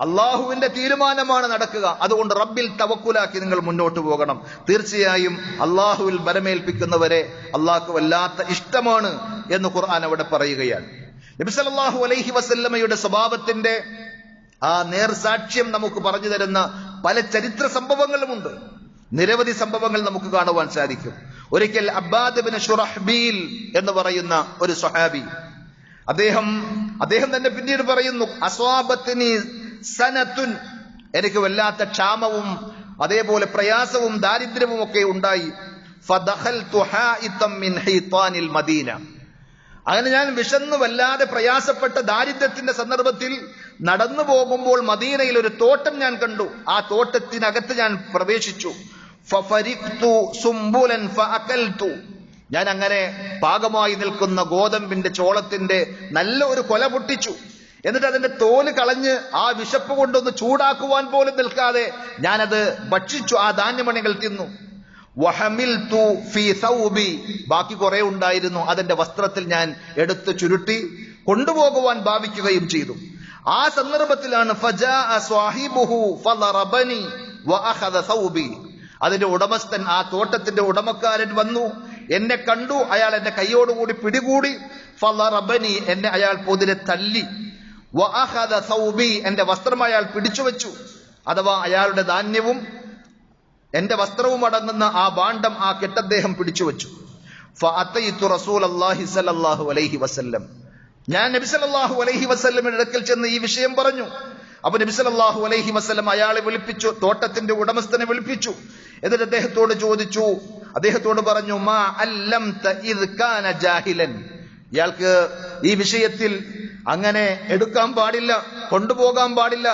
അള്ളാഹുവിന്റെ തീരുമാനമാണ് നടക്കുക. അതുകൊണ്ട് റബ്ബിൽ തവക്കുലാക്കി നിങ്ങൾ മുന്നോട്ട് പോകണം. തീർച്ചയായും അള്ളാഹുവിൽ ബരമേൽപ്പിക്കുന്നവരെ അള്ളാഹ്ക്ക് വല്ലാത്ത ഇഷ്ടമാണ് എന്ന് ഖുർആൻ അവിടെ പറയുകയാണ്. നബി സല്ലല്ലാഹു അലൈഹി വസല്ലമയുടെ സ്വഭാവത്തിന്റെ ആ നേർസാക്ഷ്യം നമുക്ക് പറഞ്ഞു തരുന്ന പല ചരിത്ര സംഭവങ്ങളുമുണ്ട്. നിരവധി സംഭവങ്ങൾ നമുക്ക് കാണുവാൻ സാധിക്കും. ഒരിക്കൽ അബ്ബാദ് ഇബ്നു ശുറഹ്ബീൽ എന്ന് പറയുന്ന ഒരു സ്വഹാബി, അദ്ദേഹം തന്നെ പിന്നീട് പറയുന്നു, അസ്വാബത്തിനി സനത്തുൻ, എനിക്ക് വല്ലാത്ത ക്ഷാമവും അതേപോലെ പ്രയാസവും ദാരിദ്ര്യവും ഒക്കെ ഉണ്ടായി. ഫദഖൽതു ഹായിതം മിൻ ഹീതാനിൽ മദീന, അങ്ങനെ ഞാൻ വിശന്നു വല്ലാതെ പ്രയാസപ്പെട്ട ദാരിദ്ര്യത്തിന്റെ സന്ദർഭത്തിൽ നടന്നു പോകുമ്പോൾ മദീനയിൽ ഒരു തോട്ടം ഞാൻ കണ്ടു. ആ തോട്ടത്തിനകത്ത് ഞാൻ പ്രവേശിച്ചു. ഫഫരിഖ്തു സുംബുലൻ ഫഅകൽതു, ഞാൻ അങ്ങനെ പാകമായി നിൽക്കുന്ന ഗോതമ്പിന്റെ ചോളത്തിന്റെ നല്ല ഒരു കൊല പൊട്ടിച്ചു. എന്നിട്ട് അതിന്റെ തോല് കളഞ്ഞ് ആ വിശപ്പ് കൊണ്ടൊന്ന് ചൂടാക്കുവാൻ പോലും നിൽക്കാതെ ഞാനത് ഭക്ഷിച്ചു, ആ ധാന്യമണികൾ തിന്നു. വഹമിൽതു ഫീ സൗബി, ബാക്കി കുറെ ഉണ്ടായിരുന്നു, അതിന്റെ വസ്ത്രത്തിൽ ഞാൻ എടുത്ത് ചുരുട്ടി കൊണ്ടുപോകുവാൻ ഭാവിക്കുകയും ചെയ്തു. ആ സന്ദർഭത്തിലാണ് ഫജാഅ സ്വാഹിബുഹു ഫളറബനി വഅഖദ സൗബി, അതിന്റെ ഉടമസ്ഥൻ, ആ തോട്ടത്തിന്റെ ഉടമക്കാരൻ വന്നു, എന്നെ കണ്ടു, അയാൾ എന്റെ കൈയോടുകൂടി പിടികൂടി. ഫളറബനി, എന്നെ അയാൾ പൊതിരെ തല്ലി. വഅഖദ സൗബി, എന്റെ വസ്ത്രം അയാൾ പിടിച്ചു വെച്ചു. അഥവാ അയാളുടെ ധാന്യവും എന്റെ വസ്ത്രവും അടങ്ങുന്ന ആ ഭാണ്ഡം, ആ കെട്ടദ്ദേഹം പിടിച്ചു വെച്ചു. ഫഅതൈതു റസൂലല്ലാഹി സ്വല്ലല്ലാഹു അലൈഹി വസല്ലം, ഞാൻ നബി സല്ലല്ലാഹു അലൈഹി വസല്ലമയുടെ അടുക്കൽ ചെന്ന് ഈ വിഷയം പറഞ്ഞു. അപ്പൊ നബി സല്ലല്ലാഹു അലൈഹി വസല്ലം അയാളെ വിളിപ്പിച്ചു, തോട്ടത്തിന്റെ ഉടമസ്ഥനെ വിളിപ്പിച്ചു. എന്നിട്ട് അദ്ദേഹത്തോട് പറഞ്ഞു, മാ അല്ലംത ഇദ് കാന ജാഹിലൻ, ഇയാൾക്ക് ഈ വിഷയത്തിൽ അങ്ങനെ എടുക്കാൻ പാടില്ല, കൊണ്ടുപോകാൻ പാടില്ല,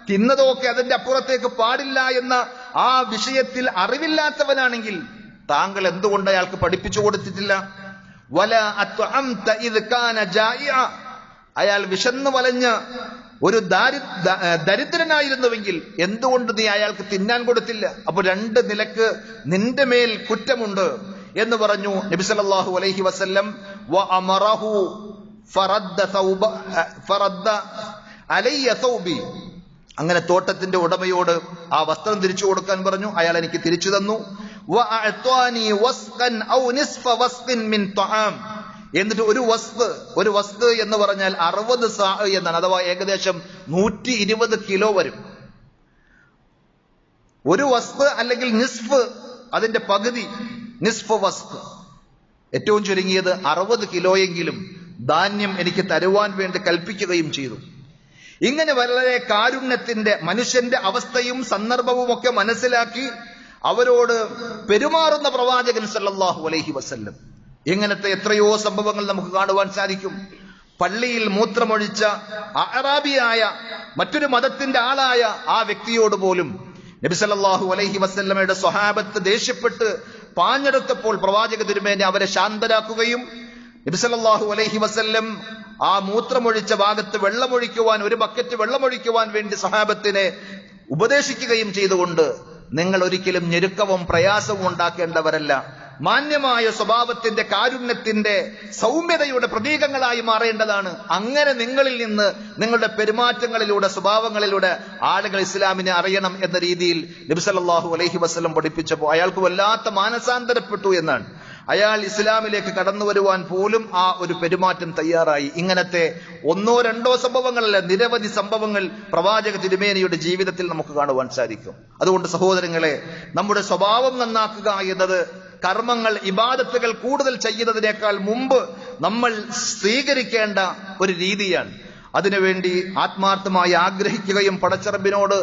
തിന്നതൊക്കെ അതിന്റെ അപ്പുറത്തേക്ക് പാടില്ല എന്ന ആ വിഷയത്തിൽ അറിവില്ലാത്തവനാണെങ്കിൽ താങ്കൾ എന്തുകൊണ്ട് അയാൾക്ക് പഠിപ്പിച്ചു കൊടുത്തിട്ടില്ല? വല അത്അംത ഇദ് കാന ജായിഅ, അയാൾ വിശന്നു വലഞ്ഞ ഒരു ദരിദ്രനായിരുന്നുവെങ്കിൽ എന്തുകൊണ്ട് നീ അയാൾക്ക് തിന്നാൻ കൊടുത്തില്ല? അപ്പൊ രണ്ട് നിലക്ക് നിന്റെ മേൽ കുറ്റമുണ്ട് എന്ന് പറഞ്ഞു നബി സല്ലല്ലാഹു അലൈഹി വസല്ലം. വഅമറഹു ഫറദ്ദ അലയ്യ സൗബി, അങ്ങനെ തോട്ടത്തിന്റെ ഉടമയോട് ആ വസ്ത്രം തിരിച്ചു കൊടുക്കാൻ പറഞ്ഞു. അയാൾ എനിക്ക് തിരിച്ചു തന്നു. വഅഅതാനി വസ്ഖൻ ഔ നിസ്ഫ വസ്ഖിൻ മിൻ തആം, എന്നിട്ട് ഒരു വസ്ത് എന്ന് പറഞ്ഞാൽ 60 സാ എന്നാണ്, അഥവാ ഏകദേശം 120 കിലോ വരും. ഒരു വസ്ത് അല്ലെങ്കിൽ നിസ്ഫ്, അതിന്റെ പകുതി, നിസ്ഫ് വസ്ത്, ഏറ്റവും ചുരുങ്ങിയത് 60 കിലോയെങ്കിലും ധാന്യം എനിക്ക് തരുവാൻ വേണ്ടി കൽപ്പിക്കുകയും ചെയ്തു. ഇങ്ങനെ വളരെ കാരുണ്യത്തിന്റെ, മനുഷ്യന്റെ അവസ്ഥയും സന്ദർഭവും ഒക്കെ മനസ്സിലാക്കി അവരോട് പെരുമാറുന്ന പ്രവാചകൻ സല്ലല്ലാഹു അലൈഹി വസല്ലം. ഇങ്ങനത്തെ എത്രയോ സംഭവങ്ങൾ നമുക്ക് കാണുവാൻ സാധിക്കും. പള്ളിയിൽ മൂത്രമൊഴിച്ച അഅറാബിയായ മറ്റൊരു മതത്തിന്റെ ആളായ ആ വ്യക്തിയോട് പോലും നബി സല്ലല്ലാഹു അലൈഹി വസല്ലമയുടെ സ്വഹാബത്ത് ദേഷ്യപ്പെട്ട് പാഞ്ഞെടുത്തപ്പോൾ പ്രവാചക തിരുമേനി അവരെ ശാന്തരാക്കുകയും നബി സല്ലല്ലാഹു അലൈഹി വസല്ലം ആ മൂത്രമൊഴിച്ച ഭാഗത്ത് വെള്ളമൊഴിക്കുവാൻ, ഒരു ബക്കറ്റ് വെള്ളമൊഴിക്കുവാൻ വേണ്ടി സ്വഹാബത്തിനെ ഉപദേശിക്കുകയും ചെയ്തുകൊണ്ട്, നിങ്ങൾ ഒരിക്കലും ഞെരുക്കവും പ്രയാസവും ഉണ്ടാക്കേണ്ടവരല്ല, മാന്യമായ സ്വഭാവത്തിന്റെ, കാരുണ്യത്തിന്റെ, സൗമ്യതയുടെ പ്രതീകങ്ങളായി മാറേണ്ടതാണ്. അങ്ങനെ നിങ്ങളിൽ നിന്ന്, നിങ്ങളുടെ പെരുമാറ്റങ്ങളിലൂടെ, സ്വഭാവങ്ങളിലൂടെ ആളുകൾ ഇസ്ലാമിനെ അറിയണം എന്ന രീതിയിൽ നബി സല്ലല്ലാഹു അലൈഹി വസല്ലം പഠിപ്പിച്ചപ്പോൾ അയാൾക്ക് വല്ലാത്ത മാനസാന്തരപ്പെട്ടു എന്നാണ്. അയാൾ ഇസ്ലാമിലേക്ക് കടന്നു വരുവാൻ പോലും ആ ഒരു പെരുമാറ്റം തയ്യാറായി. ഇങ്ങനത്തെ ഒന്നോ രണ്ടോ സംഭവങ്ങളല്ല, നിരവധി സംഭവങ്ങൾ പ്രവാചക തിരുമേനിയുടെ ജീവിതത്തിൽ നമുക്ക് കാണുവാൻ സാധിക്കും. അതുകൊണ്ട് സഹോദരങ്ങളെ, നമ്മുടെ സ്വഭാവം നന്നാക്കുക എന്നത് കർമ്മങ്ങൾ, ഇബാദത്തുകൾ കൂടുതൽ ചെയ്യുന്നതിനേക്കാൾ മുമ്പ് നമ്മൾ സ്വീകരിക്കേണ്ട ഒരു രീതിയാണ്. അതിനുവേണ്ടി ആത്മാർത്ഥമായി ആഗ്രഹിക്കുകയും പടച്ചറബിനോട്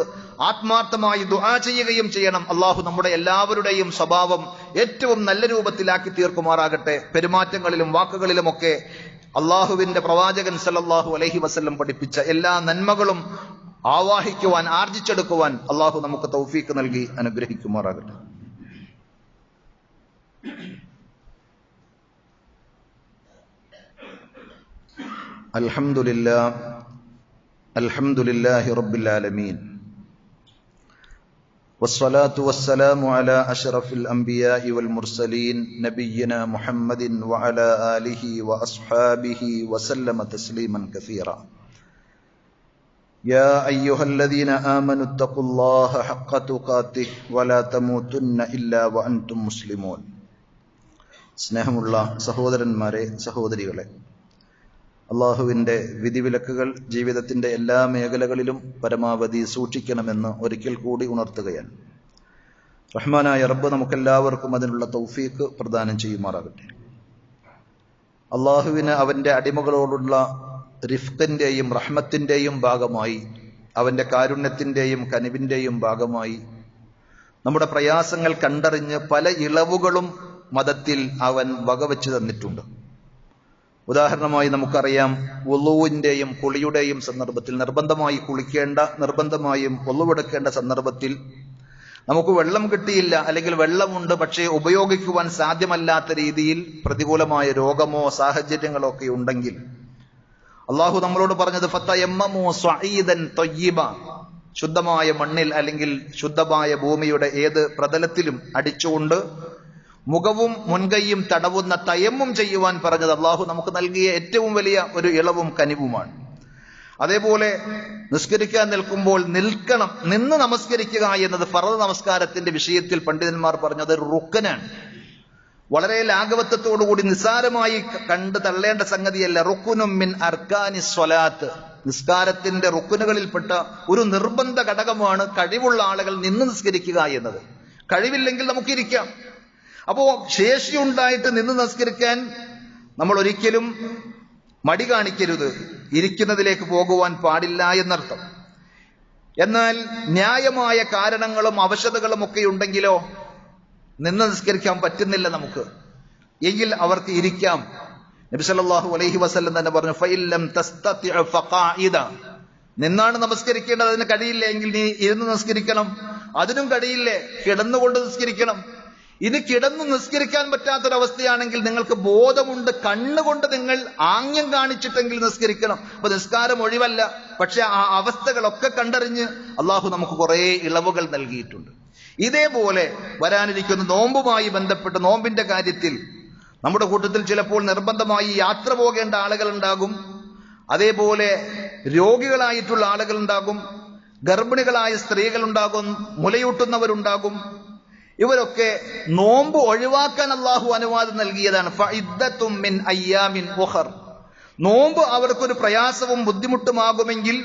ആത്മാർത്ഥമായി ദുആ ചെയ്യുകയും ചെയ്യണം. അള്ളാഹു നമ്മുടെ എല്ലാവരുടെയും സ്വഭാവം ഏറ്റവും നല്ല രൂപത്തിലാക്കി തീർക്കുമാറാകട്ടെ. പെരുമാറ്റങ്ങളിലും വാക്കുകളിലുമൊക്കെ അള്ളാഹുവിന്റെ പ്രവാചകൻ സല്ലല്ലാഹു അലൈഹി വസല്ലം പഠിപ്പിച്ച എല്ലാ നന്മകളും ആവാഹിക്കുവാൻ, ആർജിച്ചെടുക്കുവാൻ അള്ളാഹു നമുക്ക് തൗഫീക്ക് നൽകി അനുഗ്രഹിക്കുമാറാകട്ടെ. അൽഹംദുലില്ലാഹി റബ്ബിൽ ആലമീൻ വസ്സലാത്തു വസ്സലാമു അലാ അഷ്റഫിൽ അംബിയാഇ വൽ മുർസലീൻ നബിയ്യിനാ മുഹമ്മദിൻ വഅലാ ആലിഹി വഅസ്ഹാബിഹി വസല്ലമ തസ്ലീമൻ കസീറ. യാ അയ്യുഹല്ലദീന ആമനു തഖുല്ലാഹ ഹഖ്ക തുഖാതിഹി വലാ തമൂതുന്ന ഇല്ലാ വഅൻതും മുസ്ലിമൂൻ. സ്നേഹമുള്ള സഹോദരന്മാരെ, സഹോദരികളെ, അള്ളാഹുവിന്റെ വിധിവിലക്കുകൾ ജീവിതത്തിന്റെ എല്ലാ മേഖലകളിലും പരമാവധി സൂക്ഷിക്കണമെന്ന് ഒരിക്കൽ കൂടി ഉണർത്തുകയാണ്. റഹ്മാനായ റബ്ബ് നമുക്കെല്ലാവർക്കും അതിനുള്ള തൗഫീക്ക് പ്രദാനം ചെയ്യുമാറാകട്ടെ. അള്ളാഹുവിന് അവന്റെ അടിമകളോടുള്ള റിഫ്ഖിന്റെയും റഹ്മത്തിന്റെയും ഭാഗമായി, അവന്റെ കാരുണ്യത്തിന്റെയും കനിവിന്റെയും ഭാഗമായി നമ്മുടെ പ്രയാസങ്ങൾ കണ്ടറിഞ്ഞ് പല ഇളവുകളും മതത്തിൽ അവൻ വകവെച്ചു തന്നിട്ടുണ്ട്. ഉദാഹരണമായി നമുക്കറിയാം, വുളൂവിന്റെയും കുളിയുടെയും സന്ദർഭത്തിൽ നിർബന്ധമായി കുളിക്കേണ്ട, നിർബന്ധമായും വുളൂവെടുക്കേണ്ട സന്ദർഭത്തിൽ നമുക്ക് വെള്ളം കിട്ടിയില്ല, അല്ലെങ്കിൽ വെള്ളമുണ്ട് പക്ഷേ ഉപയോഗിക്കുവാൻ സാധ്യമല്ലാത്ത രീതിയിൽ പ്രതികൂലമായ രോഗമോ സാഹചര്യങ്ങളോ ഒക്കെ ഉണ്ടെങ്കിൽ അള്ളാഹു നമ്മളോട് പറഞ്ഞത് ഫതയമ്മമു സ്വഈദൻ ത്വയ്യിബ, ശുദ്ധമായ മണ്ണിൽ അല്ലെങ്കിൽ ശുദ്ധമായ ഭൂമിയുടെ ഏത് പ്രതലത്തിലും അടിച്ചുകൊണ്ട് മുഖവും മുൻകൈയും തടവുന്ന തയമ്മും ചെയ്യുവാൻ പറഞ്ഞത് അള്ളാഹു നമുക്ക് നൽകിയ ഏറ്റവും വലിയ ഒരു ഇളവും കനിവുമാണ്. അതേപോലെ നിസ്കരിക്കാൻ നിൽക്കുമ്പോൾ നിൽക്കണം, നിന്ന് നമസ്കരിക്കുക എന്നത് ഫർദ് നമസ്കാരത്തിന്റെ വിഷയത്തിൽ പണ്ഡിതന്മാർ പറഞ്ഞത് റുക്കനാണ്. വളരെ ലാഘവത്വത്തോടുകൂടി നിസ്സാരമായി കണ്ടു തള്ളേണ്ട സംഗതിയല്ല. റുക്കുനും മിൻ അർക്കാനി സ്വലാത്ത്, നിസ്കാരത്തിന്റെ റുക്കുനുകളിൽപ്പെട്ട ഒരു നിർബന്ധ ഘടകമാണ് കഴിവുള്ള ആളുകൾ നിന്ന് നിസ്കരിക്കുക എന്നത്. കഴിവില്ലെങ്കിൽ നമുക്കിരിക്കാം. അപ്പോ ശേഷിയുണ്ടായിട്ട് നിന്ന് നമസ്കരിക്കാൻ നമ്മൾ ഒരിക്കലും മടി കാണിക്കരുത്, ഇരിക്കുന്നതിലേക്ക് പോകുവാൻ പാടില്ല എന്നർത്ഥം. എന്നാൽ ന്യായമായ കാരണങ്ങളും അവശതകളും ഒക്കെ ഉണ്ടെങ്കിലോ നിന്ന് നിസ്കരിക്കാൻ പറ്റുന്നില്ല നമുക്ക്, എങ്കിൽ അവർക്ക് ഇരിക്കാം. നബി സല്ലല്ലാഹു അലൈഹി വസല്ലം തന്നെ പറഞ്ഞു, ഫഇല്ലം തസ്തതിഉ ഫഖാഇദ, നിന്നാണ് നമസ്കരിക്കേണ്ടത്, അതിന് കഴിയില്ല എങ്കിൽ നീ ഇരുന്ന് നിസ്കരിക്കണം. അതിനും കഴിയില്ലേ, കിടന്നുകൊണ്ട് നിസ്കരിക്കണം. ഇനി കിടന്നു നിസ്കരിക്കാൻ പറ്റാത്തൊരവസ്ഥയാണെങ്കിൽ നിങ്ങൾക്ക് ബോധമുണ്ട്, കണ്ണുകൊണ്ട് നിങ്ങൾ ആംഗ്യം കാണിച്ചിട്ടെങ്കിൽ നിസ്കരിക്കണം. അപ്പൊ നിസ്കാരം ഒഴിവല്ല, പക്ഷെ ആ അവസ്ഥകളൊക്കെ കണ്ടറിഞ്ഞ് അള്ളാഹു നമുക്ക് കുറെ ഇളവുകൾ നൽകിയിട്ടുണ്ട്. ഇതേപോലെ വരാനിരിക്കുന്ന നോമ്പുമായി ബന്ധപ്പെട്ട് നോമ്പിന്റെ കാര്യത്തിൽ നമ്മുടെ കൂട്ടത്തിൽ ചിലപ്പോൾ നിർബന്ധമായി യാത്ര പോകേണ്ട ആളുകൾ ഉണ്ടാകും, അതേപോലെ രോഗികളായിട്ടുള്ള ആളുകൾ ഉണ്ടാകും, ഗർഭിണികളായ സ്ത്രീകൾ ഉണ്ടാകും, മുലയൂട്ടുന്നവരുണ്ടാകും. ഇവരൊക്കെ നോമ്പ് ഒഴിവാക്കാൻ അള്ളാഹു അനുവാദം നൽകിയതാണ്. ഫഇദ്ദത്തും മിൻ അയ്യാമിൻ ഉഖർ, നോമ്പ് അവർക്കൊരു പ്രയാസവും ബുദ്ധിമുട്ടുമാകുമെങ്കിൽ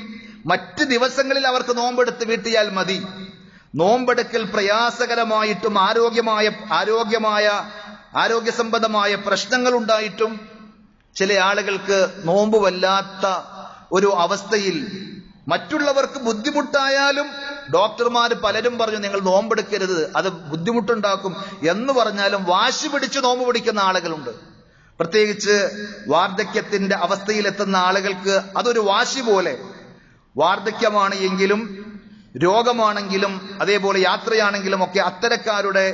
മറ്റ് ദിവസങ്ങളിൽ അവർക്ക് നോമ്പെടുത്ത് വീട്ടിയാൽ മതി. നോമ്പെടുക്കൽ പ്രയാസകരമായിട്ടും ആരോഗ്യ സംബന്ധമായ പ്രശ്നങ്ങൾ ഉണ്ടായിട്ടും ചില ആളുകൾക്ക് നോമ്പ് വല്ലാത്ത ഒരു അവസ്ഥയിൽ മറ്റുള്ളവർക്ക് ബുദ്ധിമുട്ടായാലും ഡോക്ടർമാർ പലരും പറഞ്ഞു നിങ്ങൾ നോമ്പെടുക്കരുത്, അത് ബുദ്ധിമുട്ടുണ്ടാക്കും എന്ന് പറഞ്ഞാലും വാശി പിടിച്ച് നോമ്പ് പിടിക്കുന്ന ആളുകളുണ്ട്. പ്രത്യേകിച്ച് വാർദ്ധക്യത്തിന്റെ അവസ്ഥയിലെത്തുന്ന ആളുകൾക്ക് അതൊരു വാശി പോലെ, വാർദ്ധക്യമാണ് എങ്കിലും രോഗമാണെങ്കിലും അതേപോലെ യാത്രയാണെങ്കിലും ഒക്കെ അത്തരക്കാരുടെ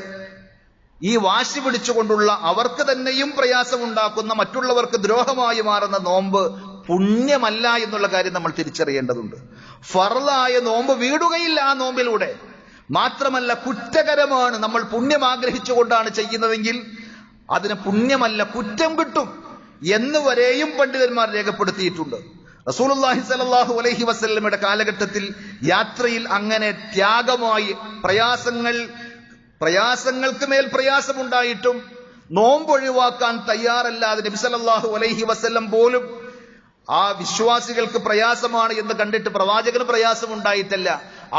ഈ വാശി പിടിച്ചുകൊണ്ടുള്ള അവർക്ക് തന്നെയും പ്രയാസമുണ്ടാക്കുന്ന, മറ്റുള്ളവർക്ക് ദ്രോഹമായി മാറുന്ന നോമ്പ് പുണ്യമല്ല എന്നുള്ള കാര്യം നമ്മൾ തിരിച്ചറിയേണ്ടതുണ്ട്. ഫർളായ നോമ്പ് വീടുകയില്ല ആ നോമ്പിലൂടെ. മാത്രമല്ല കുറ്റകരമാണ്. നമ്മൾ പുണ്യം ആഗ്രഹിച്ചുകൊണ്ടാണ് ചെയ്യുന്നതെങ്കിൽ അതിന് പുണ്യമല്ല, കുറ്റം കിട്ടും എന്ന് വരെയും പണ്ഡിതന്മാർ രേഖപ്പെടുത്തിയിട്ടുണ്ട്. റസൂലുള്ളാഹി സ്വല്ലല്ലാഹു അലൈഹി വസല്ലമയുടെ കാലഘട്ടത്തിൽ യാത്രയിൽ അങ്ങനെ ത്യാഗമായി പ്രയാസങ്ങൾക്ക് മേൽ പ്രയാസമുണ്ടായിട്ടും നോമ്പ് ഒഴിവാക്കാൻ തയ്യാറല്ലാതെ നബി സല്ലല്ലാഹു അലൈഹി വസല്ലം പോലും ആ വിശ്വാസികൾക്ക് പ്രയാസമാണ് എന്ന് കണ്ടിട്ട് പ്രവാചകന് പ്രയാസമുണ്ടായിട്ടല്ല,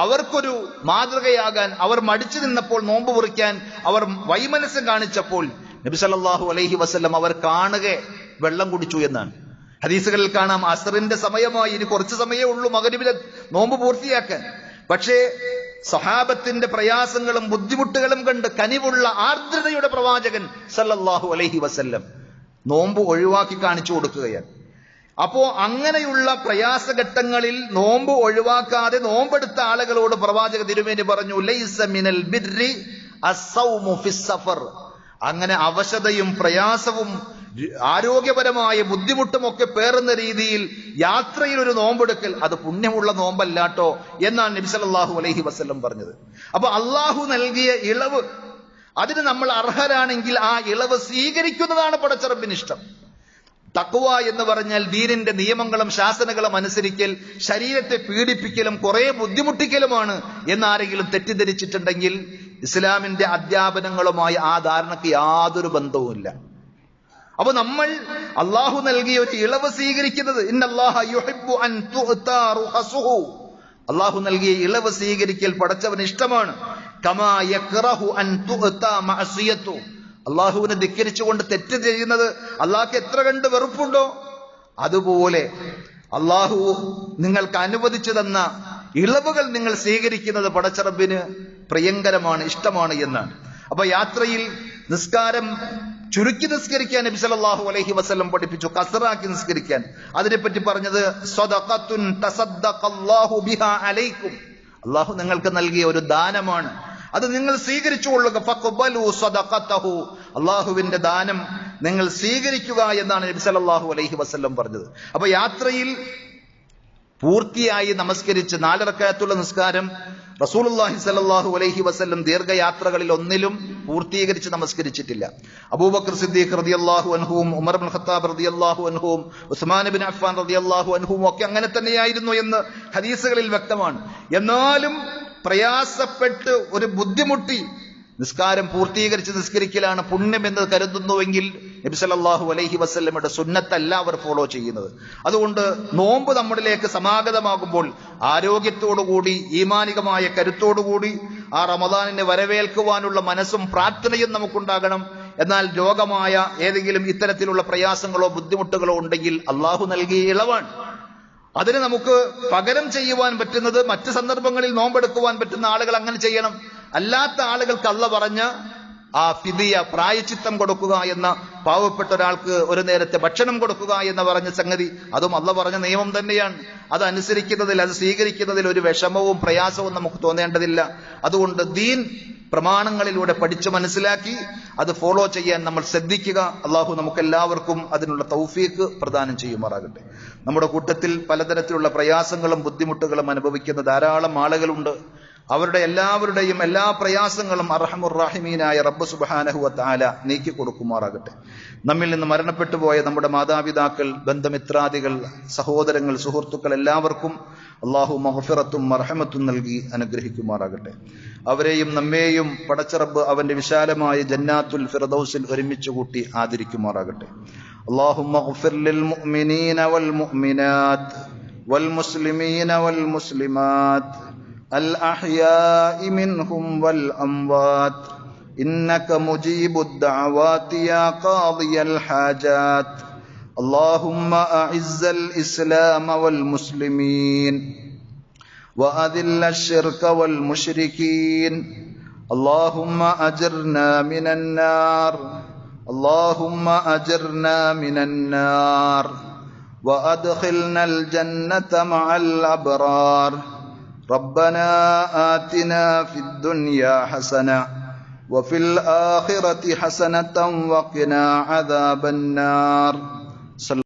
അവർക്കൊരു മാതൃകയാകാൻ അവർ മടിച്ചു നിന്നപ്പോൾ, നോമ്പ് മുറിക്കാൻ അവർ വൈമനസ്യം കാണിച്ചപ്പോൾ നബി സല്ലല്ലാഹു അലൈഹി വസല്ലം അവർ കാണുക വെള്ളം കുടിച്ചു എന്നാണ്. ഹദീസുകളിൽ കാണാം, അസ്റിന്റെ സമയമായി, ഇനി കുറച്ച് സമയമേ ഉള്ളൂ മഗ്‌രിബിലെ നോമ്പ് പൂർത്തിയാക്കാൻ. പക്ഷേ സഹാബത്തിന്റെ പ്രയാസങ്ങളും ബുദ്ധിമുട്ടുകളും കണ്ട് കനിവുള്ള ആർദ്രതയുടെ പ്രവാചകൻ സല്ലല്ലാഹു അലൈഹി വസല്ലം നോമ്പ് ഒഴിവാക്കി കാണിച്ചു കൊടുക്കുകയാണ്. അപ്പോ അങ്ങനെയുള്ള പ്രയാസഘട്ടങ്ങളിൽ നോമ്പ് ഒഴിവാക്കാതെ നോമ്പെടുത്ത ആളുകളോട് പ്രവാചക തിരുമേനി പറഞ്ഞു, ലൈസ മിനൽ ബിർരി അസ്സൗമു ഫിസ്സഫർ. അങ്ങനെ അവശതയും പ്രയാസവും ആരോഗ്യപരമായ ബുദ്ധിമുട്ടും ഒക്കെ പേറുന്ന രീതിയിൽ യാത്രയിൽ ഒരു നോമ്പെടുക്കൽ അത് പുണ്യമുള്ള നോമ്പല്ലാട്ടോ എന്നാണ് നബി സല്ലല്ലാഹു അലൈഹി വസല്ലം പറഞ്ഞത്. അപ്പൊ അള്ളാഹു നൽകിയ ഇളവ്, അതിന് നമ്മൾ അർഹരാണെങ്കിൽ ആ ഇളവ് സ്വീകരിക്കുന്നതാണ് പടച്ചറബിന് ഇഷ്ടം. തഖ്വ എന്ന് പറഞ്ഞാൽ ദീനിന്റെ നിയമങ്ങളും ശാസനകളും അനുസരിക്കൽ, ശരീരത്തെ പീഡിപ്പിക്കലും കുറെ ബുദ്ധിമുട്ടിക്കലുമാണ് എന്നാരെങ്കിലും തെറ്റിദ്ധരിച്ചിട്ടുണ്ടെങ്കിൽ ഇസ്ലാമിന്റെ അധ്യാപനങ്ങളുമായി ആ ധാരണക്ക് യാതൊരു ബന്ധവുമില്ല. അപ്പൊ നമ്മൾ അള്ളാഹു നൽകിയ ഒരു ഇളവ് സ്വീകരിക്കുന്നത്, ഇന്നല്ലാഹ യുഹിബ്ബു അൻ തുഅതാ റുഖസുഹു, അള്ളാഹു നൽകിയ ഇളവ് സ്വീകരിക്കൽ പടച്ചവന് ഇഷ്ടമാണ്. കമാ യക്റഹു അൻ തുഅതാ മഅസിയതു, അള്ളാഹുവിനെ ധിക്കരിച്ചുകൊണ്ട് തെറ്റ് ചെയ്യുന്നത് അള്ളാഹ്ക്ക് എത്ര കണ്ട് വെറുപ്പുണ്ടോ അതുപോലെ അള്ളാഹു നിങ്ങൾക്ക് അനുവദിച്ചു തന്ന ഇളവുകൾ നിങ്ങൾ സ്വീകരിക്കുന്നത് പടച്ചറബിന് പ്രിയങ്കരമാണ്, ഇഷ്ടമാണ് എന്നാണ്. അപ്പൊ യാത്രയിൽ നിസ്കാരം ചുരുക്കി നിസ്കരിക്കാൻ നബി സല്ലല്ലാഹു അലൈഹി വസല്ലം പഠിപ്പിച്ചു, കസറാക്കി നിസ്കരിക്കാൻ. അതിനെപ്പറ്റി പറഞ്ഞത് സ്വദഖത്തുൻ തസദ്ദഖല്ലാഹു ബിഹാ അലൈക്കും, അള്ളാഹു നിങ്ങൾക്ക് നൽകിയ ഒരു ദാനമാണ്, അത് നിങ്ങൾ സ്വീകരിച്ചുകൊള്ളുക. ഫഖ്ബലു സ്വദഖതഹു, അള്ളാഹുവിന്റെ ദാനം നിങ്ങൾ സ്വീകരിക്കുക എന്നാണ് നബി സല്ലല്ലാഹു അലൈഹി വസല്ലം പറഞ്ഞത്. അപ്പൊ യാത്രയിൽ പൂർത്തിയായി നമസ്കരിച്ച് 4 റക്അത്തുള്ള നിസ്കാരം റസൂലുള്ളാഹി സ്വല്ലല്ലാഹു അലൈഹി വസല്ലം ദീർഘയാത്രകളിൽ ഒന്നിലും പൂർത്തീകരിച്ച് നമസ്കരിച്ചിട്ടില്ല. അബൂബക്കർ സിദ്ദീഖ് റളിയല്ലാഹു അൻഹുവും ഉമർ ഇബ്നുൽ ഖത്താബ് റളിയല്ലാഹു അൻഹുവും ഉസ്മാൻ ഇബ്നു അഫ്ഫാൻ റളിയല്ലാഹു അൻഹുവും ഒക്കെ അങ്ങനെ തന്നെയായിരുന്നു എന്ന് ഹദീസുകളിൽ വ്യക്തമാണ്. എന്നാലും പ്രയാസപ്പെട്ട് ഒരു ബുദ്ധിമുട്ടി നിസ്കാരം പൂർത്തീകരിച്ച് നിസ്കരിക്കലാണ് പുണ്യം എന്ന് കരുതുന്നുവെങ്കിൽ നബി സല്ലല്ലാഹു അലൈഹി വസല്ലമയുടെ സുന്നത്തല്ല അവർ ഫോളോ ചെയ്യുന്നത്. അതുകൊണ്ട് നോമ്പ് നമ്മളിലേക്ക് സമാഗതമാകുമ്പോൾ ആരോഗ്യത്തോടുകൂടി ഈമാനികമായ കരുത്തോടുകൂടി ആ റമദാനിനെ വരവേൽക്കുവാനുള്ള മനസ്സും പ്രാർത്ഥനയും നമുക്കുണ്ടാകണം. എന്നാൽ രോഗമായ ഏതെങ്കിലും ഇത്തരത്തിലുള്ള പ്രയാസങ്ങളോ ബുദ്ധിമുട്ടുകളോ ഉണ്ടെങ്കിൽ അള്ളാഹു നൽകിയ ഇളവാണ്. അതിന് നമുക്ക് പകരം ചെയ്യുവാൻ പറ്റുന്നത്, മറ്റ് സന്ദർഭങ്ങളിൽ നോമ്പെടുക്കുവാൻ പറ്റുന്ന ആളുകൾ അങ്ങനെ ചെയ്യണം. അല്ലാത്ത ആളുകൾക്ക് അള്ള പറഞ്ഞ ആ ഫിദിയ, പ്രായച്ചിത്തം കൊടുക്കുക എന്ന, പാവപ്പെട്ട ഒരാൾക്ക് ഒരു നേരത്തെ ഭക്ഷണം കൊടുക്കുക എന്ന് പറഞ്ഞ സംഗതി, അതും അള്ള പറഞ്ഞ നിയമം തന്നെയാണ്. അത് അനുസരിക്കുന്നതിൽ, അത് സ്വീകരിക്കുന്നതിൽ ഒരു വിഷമവും പ്രയാസവും നമുക്ക് തോന്നേണ്ടതില്ല. അതുകൊണ്ട് ദീൻ പ്രമാണങ്ങളിലൂടെ പഠിച്ചു മനസ്സിലാക്കി അത് ഫോളോ ചെയ്യാൻ നമ്മൾ ശ്രദ്ധിക്കുക. അള്ളാഹു നമുക്കെല്ലാവർക്കും അതിനുള്ള തൗഫീഖ് പ്രദാനം ചെയ്യുമാറാകട്ടെ. നമ്മുടെ കൂട്ടത്തിൽ പലതരത്തിലുള്ള പ്രയാസങ്ങളും ബുദ്ധിമുട്ടുകളും അനുഭവിക്കുന്ന ധാരാളം ആളുകളുണ്ട്. അവരുടെ എല്ലാവരുടെയും എല്ലാ പ്രയാസങ്ങളും അർഹമുർ റഹീമീനായ റബ്ബ് സുബ്ഹാനഹു വ തആല നീക്കി കൊടുക്കുമാറാകട്ടെ. നമ്മിൽ നിന്ന് മരണപ്പെട്ടു പോയ നമ്മുടെ മാതാപിതാക്കൾ, ബന്ധമിത്രാദികൾ, സഹോദരങ്ങൾ, സുഹൃത്തുക്കൾ എല്ലാവർക്കും അള്ളാഹു മഗ്ഫിറത്തും മർഹമത്തും നൽകി അനുഗ്രഹിക്കുമാറാകട്ടെ. അവരെയും നമ്മെയും പടച്ച റബ്ബ് അവന്റെ വിശാലമായ ജന്നാത്തുൽ ഫിർദൗസിൽ ഒരുമിച്ച് കൂട്ടി ആദരിക്കുമാറാകട്ടെ. അല്ലാഹുമ്മ ഗ്ഫിർ ലിൽ മുഅ്മിനീന വൽ മുഅ്മിനാത്ത് വൽ മുസ്ലിമീന വൽ മുസ്ലിമാത്ത് الأحياء منهم والأموات إنك مجيب الدعوات يا قاضي الحاجات. اللهم أعز الإسلام والمسلمين وأذل الشرك والمشركين. اللهم أجرنا من النار، اللهم أجرنا من النار وأدخلنا الجنة مع الأبرار. ربنا آتنا في الدنيا حسنة وفي الآخرة حسنة وقنا عذاب النار.